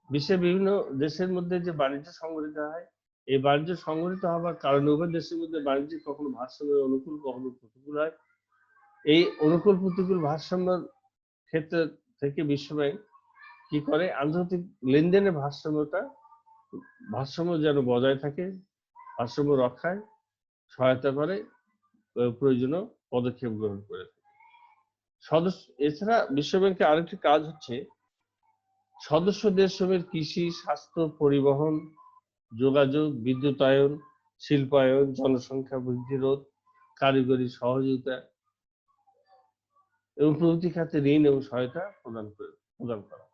বিশ্বের বিভিন্ন দেশের মধ্যে যে বাণিজ্য সংগঠিত হয়, এই বাণিজ্য সংগঠিত হওয়ার কারণে উভয় দেশের মধ্যে বাণিজ্য কখনো ভারসাম্যের অনুকূল, কখনো প্রতিকূল হয়। এই অনুকূল প্রতিকূল ভারসাম্যের ক্ষেত্রে থেকে বিশ্বব্যাংক কি করে, আন্তর্জাতিক লেনদেনের ভারসাম্য যেন বজায় থাকে, ভারসাম্য রক্ষায় সহায়তা করে, প্রয়োজনীয় পদক্ষেপ গ্রহণ করে থাকে। এছাড়া বিশ্বব্যাংকের আরেকটি কাজ হচ্ছে সদস্য দেশসমূহের কৃষি, স্বাস্থ্য, পরিবহন, যোগাযোগ, বিদ্যুতায়ন, শিল্পায়ন, জনসংখ্যা বৃদ্ধি রোধ, কারিগরি সহযোগিতা এবং প্রভৃতি খাতে ঋণ এবং সহায়তা প্রদান করা।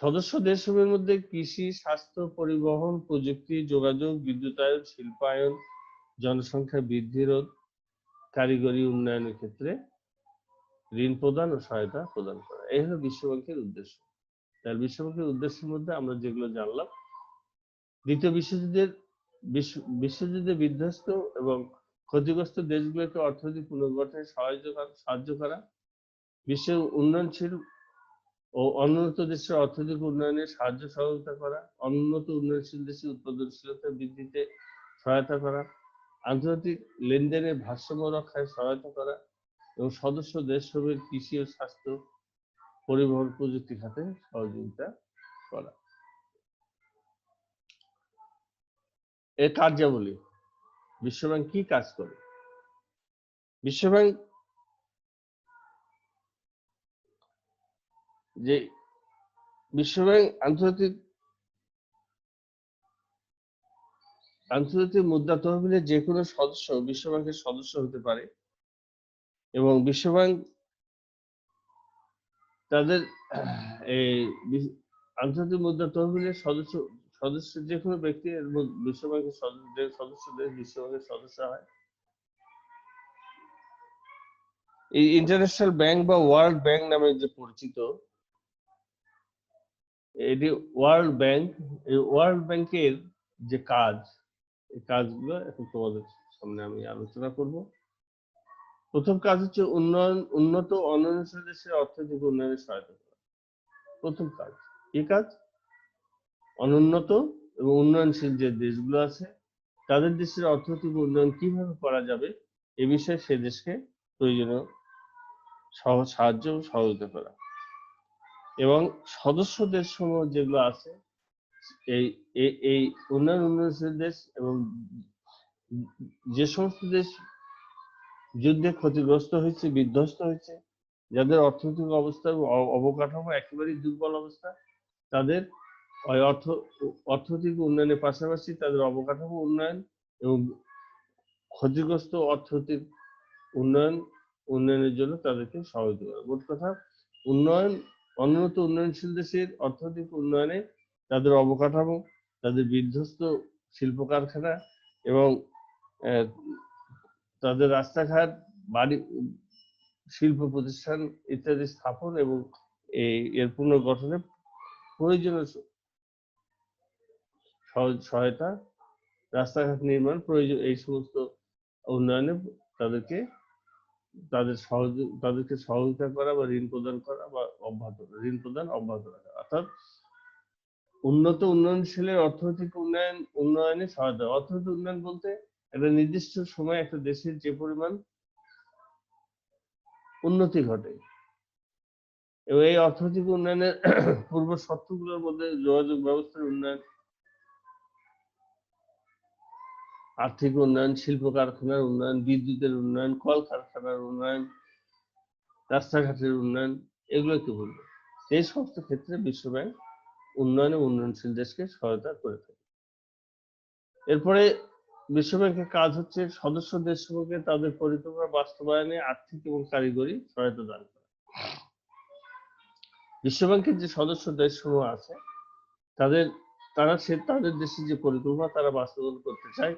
সদস্য দেশসমূহের মধ্যে কৃষি, স্বাস্থ্য, পরিবহন, প্রযুক্তি, যোগাযোগ, বিদ্যুতায়ন, শিল্পায়ন, জনসংখ্যা বৃদ্ধি রোধ, কারিগরি উন্নয়নের ক্ষেত্রে ঋণ প্রদান ও সহায়তা প্রদান করা। এই হলো বিশ্বব্যাংকের উদ্দেশ্য। তার বিশ্বব্যাংকের উদ্দেশ্যের মধ্যে আমরা যেগুলো জানলাম, দ্বিতীয় বিশ্বযুদ্ধে বিধ্বস্ত এবং ক্ষতিগ্রস্ত দেশগুলোকে অর্থনৈতিক পুনর্গঠনে সাহায্য করা, বিশ্বের উন্নয়নশীল ও অনুন্নত দেশের অর্থনৈতিক উন্নয়নে সাহায্য সহযোগিতা করা, অনুন্নত উন্নয়নশীল দেশের উৎপাদনশীলতা বৃদ্ধিতে সহায়তা করা, আন্তর্জাতিক লেনদেনের ভারসাম্য রক্ষায় সহায়তা করা এবং সদস্য দেশসমূহের কৃষি ও স্বাস্থ্য, পরিবহন, প্রযুক্তি খাতে সহযোগিতা করা। এর কার্যাবলী, বিশ্বব্যাংক কি কাজ করে? বিশ্বব্যাংক যে বিশ্বব্যাংক আন্তর্জাতিক মুদ্রা তহবিলের যে কোনো সদস্য বিশ্বব্যাংকের সদস্য হতে পারে এবং বিশ্বব্যাংক তাদের এই আন্তর্জাতিক মুদ্রা তহবিলের সদস্য যে কোনো ব্যক্তি বিশ্বব্যাংকের সদস্যদের বিশ্বব্যাংকের সদস্য হয়। এই ইন্টারন্যাশনাল ব্যাংক বা ওয়ার্ল্ড ব্যাংক নামে যে পরিচিত, এটি ওয়ার্ল্ড ব্যাংক, এই ওয়ার্ল্ড ব্যাংকের যে কাজ, এই কাজগুলো এখন তোমাদের সামনে আমি আলোচনা করব। প্রথম কাজ হচ্ছে উন্নত অন্যান্য দেশের অর্থনৈতিক উন্নয়নে সহায়তা করা। প্রথম কাজ কি কাজ? অনুন্নত এবং উন্নয়নশীল যে দেশগুলো আছে তাদের দেশের অর্থনৈতিক উন্নয়ন কিভাবে করা যাবে এ বিষয়ে সে দেশকে প্রয়োজনীয় সাহায্য ও সহযোগিতা করা এবং সদস্য দেশসমূহ যেগুলো আছে এই উন্নয়নশীল দেশ এবং যে সমস্ত দেশ যুদ্ধে ক্ষতিগ্রস্ত হয়েছে, বিধ্বস্ত হয়েছে, যাদের অর্থনৈতিক অবস্থা অবকাঠামো একেবারেই দুর্বল অবস্থা, তাদের অর্থনৈতিক উন্নয়নের পাশাপাশি তাদের অবকাঠামো উন্নয়ন এবং ক্ষতিগ্রস্ত অর্থনৈতিক উন্নয়নের জন্য তাদেরকে সহযোগিতা করা। মোট কথা উন্নত উন্নয়নশীল দেশের অর্থনৈতিক উন্নয়নে তাদের অবকাঠামো, তাদের বিধ্বস্ত শিল্প কারখানা এবং তাদের রাস্তাঘাট, বাড়ি, শিল্প প্রতিষ্ঠান ইত্যাদি স্থাপন এবং এর পুনর্গঠনে প্রয়োজনীয় সহায়তা, রাস্তাঘাট নির্মাণ প্রয়োজন, এই সমস্ত উন্নয়নে তাদেরকে সহযোগিতা করা বা ঋণ প্রদান করা বা ঋণ প্রদান অব্যাহত রাখা, অর্থাৎ উন্নত উন্নয়নশীলের অর্থনৈতিক উন্নয়নে সহায়তা। অর্থনৈতিক উন্নয়ন বলতে একটা নির্দিষ্ট সময় একটা দেশের যে পরিমাণ উন্নতি ঘটে এবং এই অর্থনৈতিক উন্নয়নের পূর্ব শর্তগুলোর মধ্যে যোগাযোগ ব্যবস্থার উন্নয়ন, আর্থিক উন্নয়ন, শিল্প কারখানার উন্নয়ন, বিদ্যুতের উন্নয়ন, কলকারখানার উন্নয়ন, রাস্তাঘাটের উন্নয়ন, এগুলোকে বলবো। এই সমস্ত ক্ষেত্রে বিশ্বব্যাংক উন্নয়ন ও উন্নয়নশীল দেশকে সহায়তা করে থাকে। এরপরে বিশ্বব্যাংকের কাজ হচ্ছে সদস্য দেশসমূহকে তাদের পরিকল্পনা বাস্তবায়নে আর্থিক এবং কারিগরি সহায়তা দান করা। বিশ্বব্যাংকের যে সদস্য দেশসমূহ আছে তাদের দেশের যে পরিকল্পনা তারা বাস্তবায়ন করতে চায়,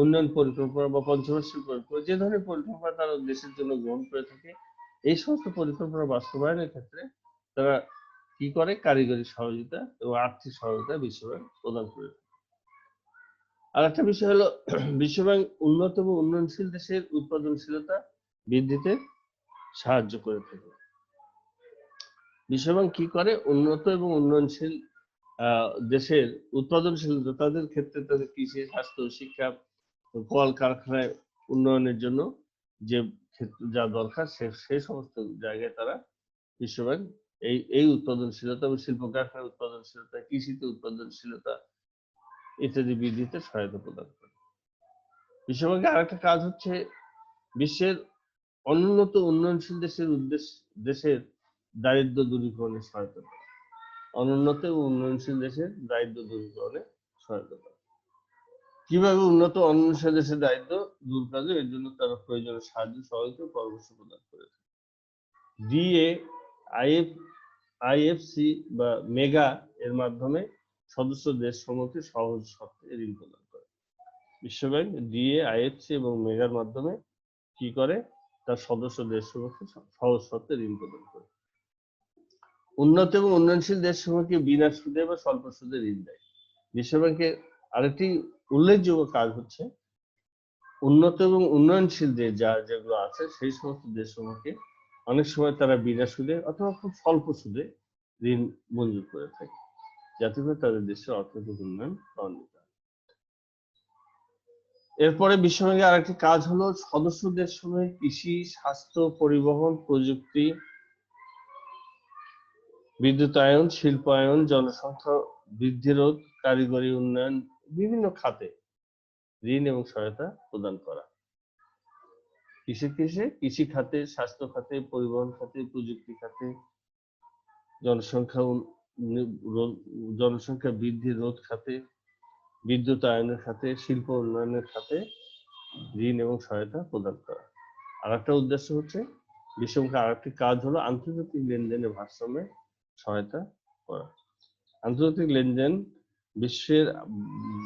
উন্নয়ন পরিকল্পনা বা পঞ্চবার্ষিক পরিকল্পনা, যে ধরনের পরিকল্পনা তারা দেশের জন্য গ্রহণ করে থাকে, এই সমস্ত পরিকল্পনা বাস্তবায়নের ক্ষেত্রে তারা কি করে? কারিগরি সহযোগিতা এবং আর্থিক সহায়তা বিশ্বব্যাংক প্রদান করে থাকে। আর একটা বিষয় হলো বিশ্বব্যাংক উন্নত এবং উন্নয়নশীল দেশের উৎপাদনশীলতা বৃদ্ধিতে সাহায্য করে থাকে। বিশ্বব্যাংক কি করে? উন্নত এবং উন্নয়নশীল দেশের উৎপাদনশীলতা, তাদের ক্ষেত্রে তাদের কৃষি, স্বাস্থ্য, শিক্ষা, কলকারখানায় উন্নয়নের জন্য যে ক্ষেত্রে যা দরকার সেই সমস্ত জায়গায় তারা বিশ্বব্যাংক এই উৎপাদনশীলতা এবং শিল্প কারখানার উৎপাদনশীলতা, কৃষিতে উৎপাদনশীলতা ইত্যাদি বৃদ্ধিতে সহায়তা প্রদান করে। বিশ্বব্যাংকের আরেকটা কাজ হচ্ছে বিশ্বের অনুন্নত উন্নয়নশীল দেশের দারিদ্র দূরীকরণে সহায়তা করা। অনুন্নত এবং উন্নয়নশীল দেশের দারিদ্র দূরীকরণে সহায়তা করা। কিভাবে উন্নত উন্নয়নশীল দেশের দারিদ্র দূর করা যায় এর জন্য তারা প্রয়োজনীয় সাহায্য, সহযোগিতা, পরামর্শ প্রদান করে থাকে। ডিএ, আইএফসি বা মেগা এর মাধ্যমে সদস্য দেশসমূহকে সহজ শর্তে ঋণ প্রদান করে। বিশ্বব্যাংক ডিএ, আইএফসি এবং মেগার মাধ্যমে কি করে? তার সদস্য দেশসমূহকে সহজ শর্তে ঋণ প্রদান করে। উন্নত এবং উন্নয়নশীল দেশসমূহকে বিনা সুদে বা স্বল্প সুদে ঋণ দেয়। বিশ্বব্যাংকের আরেকটি উল্লেখযোগ্য কাজ হচ্ছে উন্নত এবং উন্নয়নশীল দেশ যেগুলো আছে সেই সমস্ত দেশসমূহকে অনেক সময় তারা বিনা সুদে অথবা খুব স্বল্প সুদে ঋণ মঞ্জুর করে থাকে, যাতে করে তাদের দেশের অর্থনৈতিক উন্নয়ন ত্বরান্বিত হয়। এরপরে বিশ্বব্যাংকের আরেকটি কাজ হলো সদস্য দেশসমূহের কৃষি, স্বাস্থ্য, পরিবহন, প্রযুক্তি, বিদ্যুতায়ন, শিল্পায়ন, জনসংখ্যা বৃদ্ধি রোধ, কারিগরি উন্নয়ন, বিভিন্ন খাতে ঋণ এবং সহায়তা প্রদান করা। কৃষি খাতে, স্বাস্থ্য খাতে, পরিবহন খাতে, প্রযুক্তি খাতে, জনসংখ্যা বৃদ্ধি রোধ খাতে, বিদ্যুতায়নের খাতে, শিল্প উন্নয়নের খাতে ঋণ এবং সহায়তা প্রদান করা। আর একটা উদ্দেশ্য হচ্ছে বিশ্বব্যাংকের আরেকটি কাজ হলো আন্তর্জাতিক লেনদেনের ভারসাম্যে সহায়তা করা। আন্তর্জাতিক লেনদেন বিশ্বের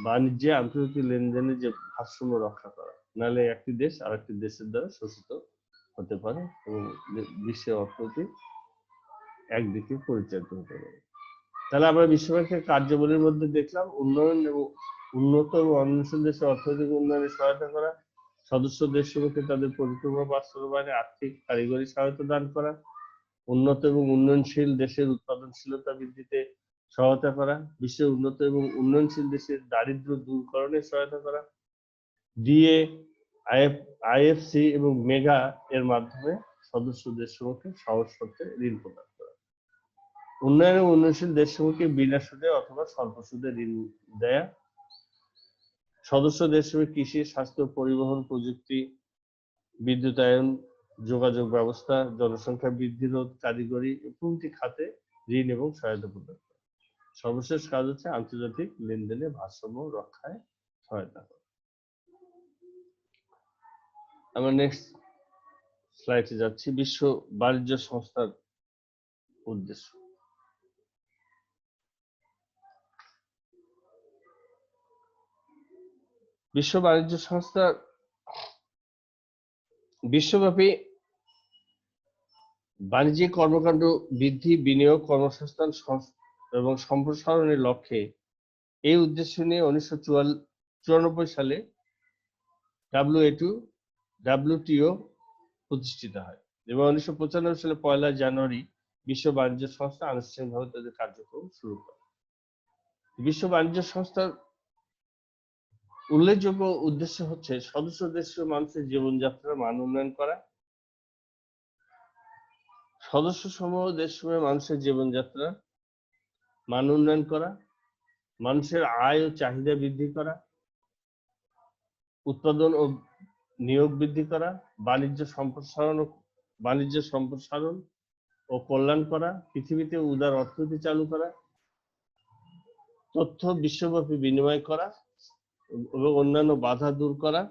বাণিজ্যে আন্তর্জাতিক লেনদেনের যে ভারসাম্য রক্ষা করা, নাহলে একটি দেশ আরেকটি দেশের দ্বারা শোষিত হতে পারে এবং বিশ্বের অর্থনীতি একদিকে পরিচালিত হতে পারে। তাহলে আমরা বিশ্বব্যাংকের কার্যাবলীর মধ্যে দেখলাম উন্নয়ন এবং উন্নত এবং উন্নয়নশীল দেশের অর্থনৈতিক উন্নয়নে সহায়তা করা, সদস্য দেশসমূহকে তাদের পরিকল্পনা বাস্তবায়নে আর্থিক কারিগরি সহায়তা দান করা, উন্নত এবং উন্নয়নশীল দেশের উৎপাদনশীলতা বৃদ্ধিতে সহায়তা করা, বিশ্বের উন্নত এবং উন্নয়নশীল দেশের দারিদ্র্য দূরকরণে সহায়তা করা, ডিএ, আইএফসি এবং মেগা এর মাধ্যমে সদস্য দেশসমূহকে সহজ শর্তে ঋণ প্রদান করা, উন্নয়ন এবং উন্নয়নশীল দেশসমূহকে বিনা সুদে অথবা স্বল্প সুদে ঋণ দেয়া, সদস্য দেশসমূহে কৃষি, স্বাস্থ্য, পরিবহন, প্রযুক্তি, বিদ্যুতায়ন, যোগাযোগ ব্যবস্থা, জনসংখ্যা বৃদ্ধি রোধ, কারিগরি প্রভৃতি খাতে ঋণ এবং সহায়তা প্রদান করা। সর্বশেষ কাজ হচ্ছে আন্তর্জাতিক লেনদেনে ভারসাম্য রক্ষায় সহায়তা করা। আমরা নেক্সট স্লাইডে যাচ্ছি। বিশ্ব বাণিজ্য সংস্থার উদ্দেশ্য। বিশ্ব বাণিজ্য সংস্থা বিশ্বব্যাপী বাণিজ্যিক কর্মকাণ্ড বৃদ্ধি, বিনিয়োগ, কর্মসংস্থান এবং সম্প্রসারণের লক্ষ্যে এই উদ্দেশ্য নিয়ে 1994 সালে WTO প্রতিষ্ঠিত হয় এবং 1995 সালে 1 জানুয়ারি বিশ্ব বাণিজ্য সংস্থা আনুষ্ঠানিকভাবে তাদের কার্যক্রম শুরু করে। বিশ্ব বাণিজ্য সংস্থার উল্লেখযোগ্য উদ্দেশ্য হচ্ছে সদস্য দেশের মানুষের জীবনযাত্রার মান উন্নয়ন করা, সদস্য সমূহ দেশসমূহের মানুষের জীবনযাত্রা মান উন্নয়ন করা, মানুষের আয় ও চাহিদা বৃদ্ধি করা, উৎপাদন ও নিয়োগ বৃদ্ধি করা, বাণিজ্য সম্প্রসারণ ও কল্যাণ করা, পৃথিবীতে উদার অর্থনীতি চালু করা, তথ্য বিশ্বব্যাপী বিনিময় করা এবং অন্যান্য বাধা দূর করা,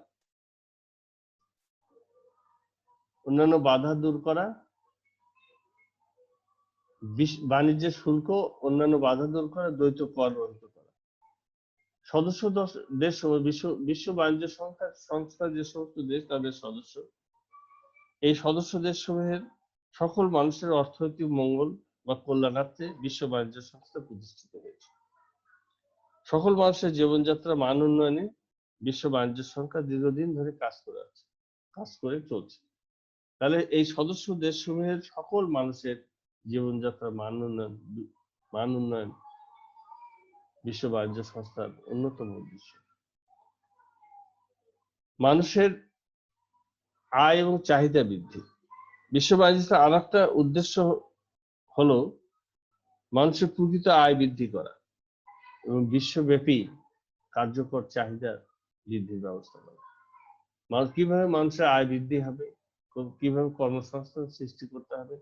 বাণিজ্যের শুল্ক অন্যান্য বাধা দূর করা, দ্বৈত কর রহিত করা। সদস্য দেশ বিশ্ব বাণিজ্য সংস্থা যে সমস্ত দেশ তাদের সদস্য, এই সদস্য দেশসমূহের সকল মানুষের অর্থনৈতিক মঙ্গল বা কল্যাণার্থে বিশ্ব বাণিজ্য সংস্থা প্রতিষ্ঠিত হয়েছে। সকল মানুষের জীবনযাত্রা মান উন্নয়নে বিশ্ব বাণিজ্য সংস্থা দীর্ঘদিন ধরে কাজ করে চলছে। তাহলে এই সদস্য দেশসমূহের সকল মানুষের জীবনযাত্রার মান উন্নয়ন বিশ্ব বাণিজ্য সংস্থার অন্যতম উদ্দেশ্য। মানুষের আয় এবং চাহিদা বৃদ্ধি। বিশ্ব বাণিজ্য আর একটা উদ্দেশ্য হলো মানুষের প্রকৃত আয় বৃদ্ধি করা এবং বিশ্বব্যাপী কার্যকর চাহিদা বৃদ্ধির ব্যবস্থা করা। কিভাবে মানুষের আয় বৃদ্ধি হবে, কিভাবে কর্মসংস্থান সৃষ্টি করতে হবে,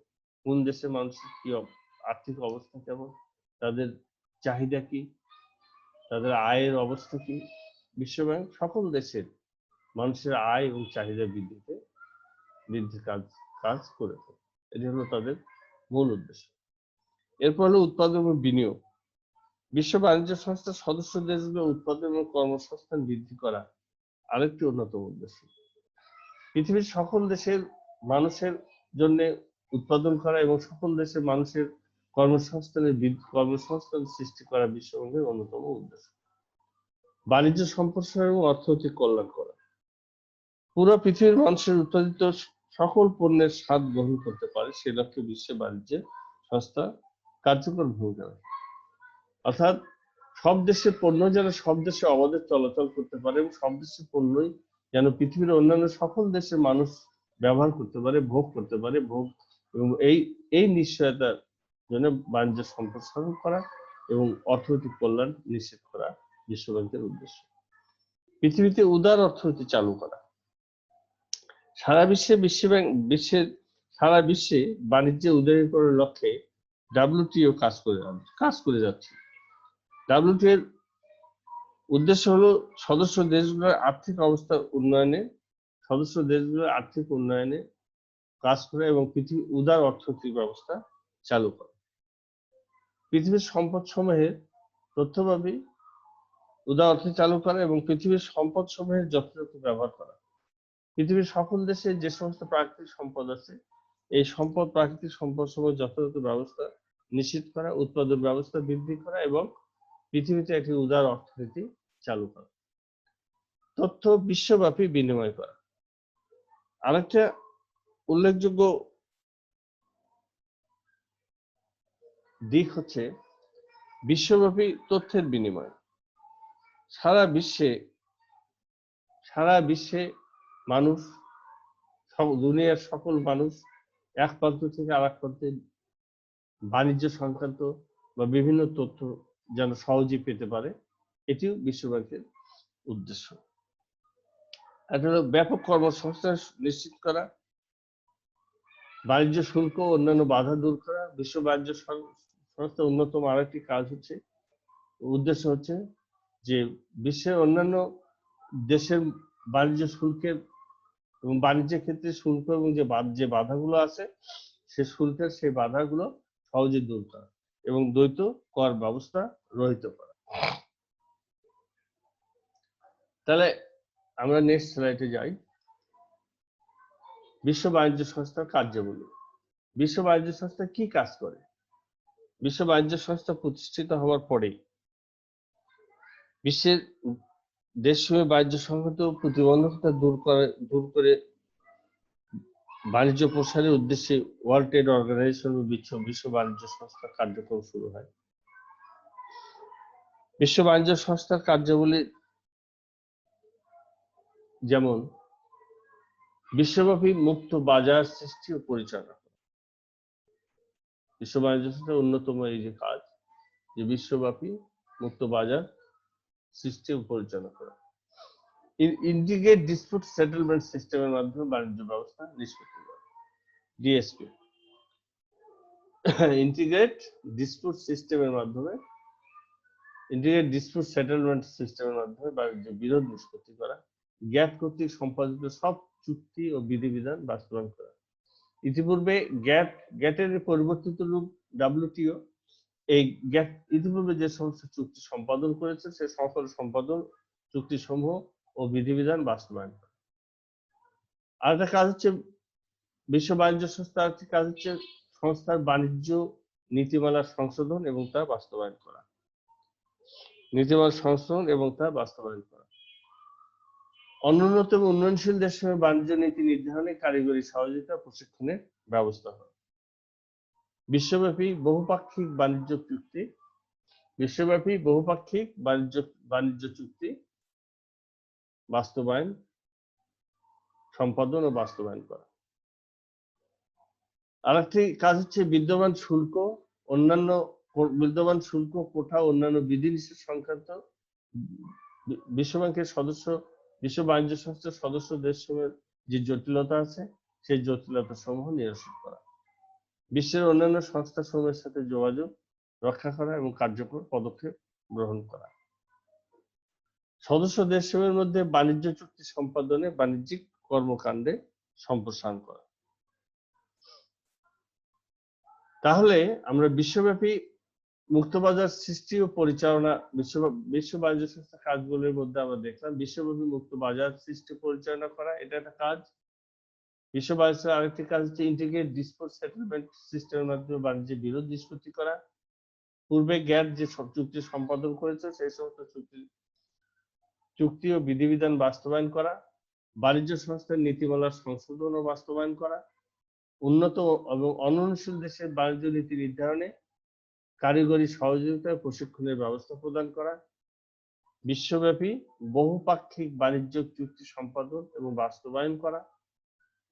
কোন দেশের মানুষের কি আর্থিক অবস্থা কেমন, তাদের চাহিদা কি, তাদের আয়ের অবস্থা কি, বিশ্বব্যাংক সকল দেশের মানুষের আয় এবং চাহিদা বৃদ্ধির কাজ করে থাকে। এটি হলো তাদের মূল উদ্দেশ্য। এরপর হলো উৎপাদন এবং বিনিয়োগ। বিশ্ব বাণিজ্য সংস্থার সদস্য দেশগুলো উৎপাদন এবং কর্মসংস্থান বৃদ্ধি করা আরেকটি অন্যতম উদ্দেশ্য। পৃথিবীর সকল দেশের মানুষের জন্য উৎপাদন করা এবং সকল দেশের মানুষের কর্মসংস্থান সৃষ্টি করা বিশ্বব্যাংকের অন্যতম উদ্দেশ্য। বাণিজ্য সম্প্রসারণ এবং অর্থনৈতিক কল্যাণ করা। পুরো পৃথিবীর মানুষের উৎপাদিত সকল পণ্যের স্বাদ গ্রহণ করতে পারে সে লক্ষ্যে বিশ্ব বাণিজ্য সংস্থা কার্যকর ভূমিকা রাখে। অর্থাৎ সব দেশের পণ্য যেন সব দেশে অবাধে চলাচল করতে পারে এবং সব দেশের পণ্যই যেন পৃথিবীর অন্যান্য সকল দেশের মানুষ ব্যবহার করতে পারে, ভোগ করতে পারে, এবং এই নিশ্চয়তার জন্য বাণিজ্য সম্প্রসারণ করা এবং অর্থনৈতিক কল্যাণ নিশ্চিত করা বিশ্বব্যাংকের উদ্দেশ্য। পৃথিবীতে উদার অর্থনীতি চালু করা। সারা বিশ্বে বাণিজ্যের উদারীকরণের লক্ষ্যে ডাব্লিউটিও কাজ করে যাচ্ছে। ডাব্লিউটিও এর উদ্দেশ্য হলো সদস্য দেশগুলোর আর্থিক উন্নয়নে কাজ করা এবং পৃথিবীর উদার অর্থনৈতিক ব্যবস্থা চালু করা, পৃথিবীর সম্পদ সমূহের তথ্যভাবে উদার অর্থনীতি চালু করা এবং পৃথিবীর সম্পদ সমূহের যথাযথ ব্যবহার করা, পৃথিবীর সকল দেশে যে সমস্ত প্রাকৃতিক সম্পদ আছে এই প্রাকৃতিক সম্পদ সমূহের যথাযথ ব্যবস্থা নিশ্চিত করা, উৎপাদন ব্যবস্থা বৃদ্ধি করা এবং পৃথিবীতে একটি উদার অর্থনীতি চালু করা, তথ্য বিশ্বব্যাপী বিনিময় করা। আরেকটা উল্লেখযোগ্য দিক হচ্ছে বিশ্বব্যাপী তথ্যের বিনিময়। সারা বিশ্বে মানুষ, দুনিয়ার সকল মানুষ এক প্রান্ত থেকে আরেক প্রান্তে বাণিজ্য সংক্রান্ত বা বিভিন্ন তথ্য যেন সহজেই পেতে পারে, এটিও বিশ্ব ব্যাংকের উদ্দেশ্য। এটা হলো ব্যাপক কর্মসংস্থান নিশ্চিত করা, বাণিজ্য শুল্ক ও অন্যান্য বাধা দূর করা। বিশ্ব বাণিজ্য সংস্থার অন্যতম আরেকটি উদ্দেশ্য হচ্ছে যে বিশ্বের অন্যান্য দেশের বাণিজ্য শুল্কের এবং বাণিজ্যের ক্ষেত্রে শুল্ক এবং যে বাধাগুলো আছে সেই বাধাগুলো সহজে দূর করা এবং দ্বৈত কর ব্যবস্থা রহিত করা। তাহলে আমরা নেক্সট স্লাইডে যাই। বিশ্ব বাণিজ্য সংস্থার কার্যাবলী। বিশ্ব বাণিজ্য সংস্থা কি কাজ করে? বিশ্ব বাণিজ্য সংস্থা প্রতিষ্ঠিত হওয়ার পরে বিশ্বের দেশসমূহে বাণিজ্য সংক্রান্ত প্রতিবন্ধকতা দূর করে বাণিজ্য প্রসারের উদ্দেশ্যে ওয়ার্ল্ড ট্রেড অর্গানাইজেশন বিশ্ব বাণিজ্য সংস্থার কার্যক্রম শুরু হয়। বিশ্ব বাণিজ্য সংস্থার কার্যাবলী যেমন বিশ্বব্যাপী মুক্ত বাজার সৃষ্টি ও পরিচালনা করা। বিশ্ব বাণিজ্য সংস্থার অন্যতম এই যে কাজ, যে বিশ্বব্যাপী মুক্ত বাজার সৃষ্টি ও পরিচালনা করা। ইন্টিগ্রেট ডিসপিউট সেটেলমেন্ট সিস্টেমের মাধ্যমে বাণিজ্য ব্যবস্থা নিষ্পত্তি করা, ডিএসপি। ইন্টিগ্রেট ডিসপিউট সেটেলমেন্ট সিস্টেমের মাধ্যমে বাণিজ্য বিরোধ নিষ্পত্তি করা, গ্যাট কর্তৃক সম্পাদিত সব চুক্তি ও বিধিবিধান বাস্তবায়ন করা। ইতিপূর্বে গ্যাটের পরিবর্তিত রূপ ডাব্লিউটিও, এই গ্যাট ইতিপূর্বে যে সমস্ত চুক্তি সম্পাদন করেছে সে সকল সম্পাদন চুক্তি সমূহ ও বিধিবিধান বাস্তবায়ন করা। আরেকটা কাজ হচ্ছে বিশ্ব বাণিজ্য সংস্থা, আরেকটি কাজ হচ্ছে সংস্থার বাণিজ্য নীতিমালার সংশোধন এবং তা বাস্তবায়ন করা। অনুন্নত এবং উন্নয়নশীল দেশের বাণিজ্য নীতি নির্ধারণে কারিগরি সহযোগিতা প্রশিক্ষণের ব্যবস্থা হয়। বিশ্বব্যাপী বহুপাক্ষিক বাণিজ্য চুক্তি বাস্তবায়ন, সম্পাদন ও বাস্তবায়ন করা। আরেকটি কাজ হচ্ছে বিদ্যমান শুল্ক কোঠা অন্যান্য বিধিনিষেধ সংক্রান্ত বিশ্ব বাণিজ্য সংস্থার সদস্য দেশসমূহের যে জটিলতা আছে সেই জটিলতা সমূহ নিরসন করা, বিশ্বের অন্যান্য সংস্থা সমূহের সাথে যোগাযোগ রক্ষা করা এবং কার্যকর পদক্ষেপ গ্রহণ করা, সদস্য দেশসমূহের মধ্যে বাণিজ্য চুক্তি সম্পাদনে বাণিজ্যিক কর্মকাণ্ডে সম্প্রসারণ করা। তাহলে আমরা বিশ্বব্যাপী মুক্তবাজার সৃষ্টি ও পরিচালনা, বিশ্ব বাণিজ্য সংস্থার কাজগুলির মধ্যে আমরা দেখলাম বিশ্বব্যাপী মুক্ত বাজার সৃষ্টি পরিচালনা করা, এটা একটা কাজ। বিশ্ব বাণিজ্যের আরেকটি কাজ হচ্ছে ইন্টিগ্রেট ডিসপিউট সেটেলমেন্ট সিস্টেমের মাধ্যমে বাণিজ্যের বিরোধ নিষ্পত্তি করা। পূর্বে গ্যাট যে সব চুক্তি সম্পাদন করেছে সেই সমস্ত চুক্তি ও বিধিবিধান বাস্তবায়ন করা, বাণিজ্য সংস্থার নীতিমালার সংশোধন ও বাস্তবায়ন করা, উন্নত এবং অনুন্নয়নশীল দেশের বাণিজ্য নীতি নির্ধারণে কারিগরি সহযোগিতা ও প্রশিক্ষণের ব্যবস্থা প্রদান করা, বিশ্বব্যাপী বহুপাক্ষিক বাণিজ্য চুক্তি সম্পাদন এবং বাস্তবায়ন করা,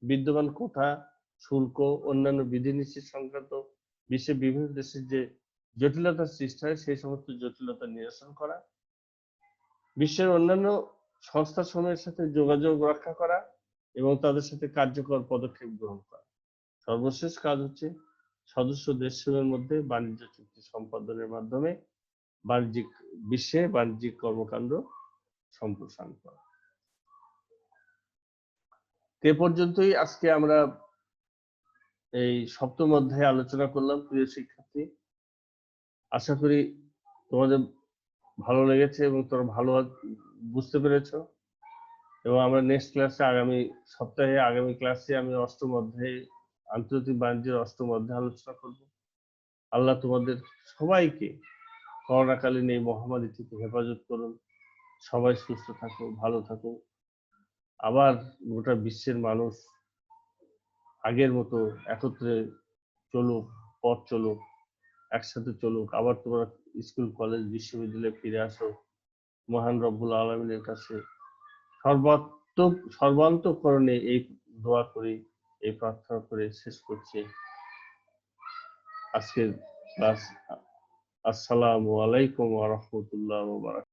বিদ্যমান কোঠা, শুল্ক, অন্যান্য বিধিনিষেধ সংক্রান্ত বিশ্বের বিভিন্ন দেশের যে জটিলতার সৃষ্টি হয় সেই সমস্ত জটিলতা নিরসন করা, বিশ্বের অন্যান্য সংস্থা সমূহের সাথে যোগাযোগ রক্ষা করা এবং তাদের সাথে কার্যকর পদক্ষেপ গ্রহণ করা। সর্বশেষ কাজ হচ্ছে সদস্য দেশসমূহের মধ্যে বাণিজ্য চুক্তি সম্পাদনের মাধ্যমে বিশ্বে বাণিজ্যিক কর্মকাণ্ড সম্প্রসারণ করা। এ পর্যন্তই আজকে আমরা এই সপ্তম অধ্যায়ে আলোচনা করলাম। প্রিয় শিক্ষার্থী, আশা করি তোমাদের ভালো লেগেছে এবং তোমরা ভালো বুঝতে পেরেছো। এবং আমরা নেক্সট ক্লাসে আগামী ক্লাসে আমি অষ্টম অধ্যায়ে আন্তর্জাতিক বাণিজ্যের অষ্টম অধ্যায় আলোচনা করব। আল্লাহ তোমাদের সবাইকে করোনাকালীন এই মহামারী থেকে হেফাজত করুন। সবাই সুস্থ থাকো, ভালো থাকো। আবার গোটা বিশ্বের মানুষ আগের মতো একত্রে চলুক, পথ চলুক, একসাথে চলুক। আবার তোমরা স্কুল, কলেজ, বিশ্ববিদ্যালয়ে ফিরে আসো। মহান রব্বুল আলামিনের কাছে সর্বান্তঃকরণে এই দোয়া করি, এই প্রার্থনা করে শেষ করছি আজকের ক্লাস। আসসালামু আলাইকুম ওয়া রাহমাতুল্লাহি ওয়া বারাকাতুহু।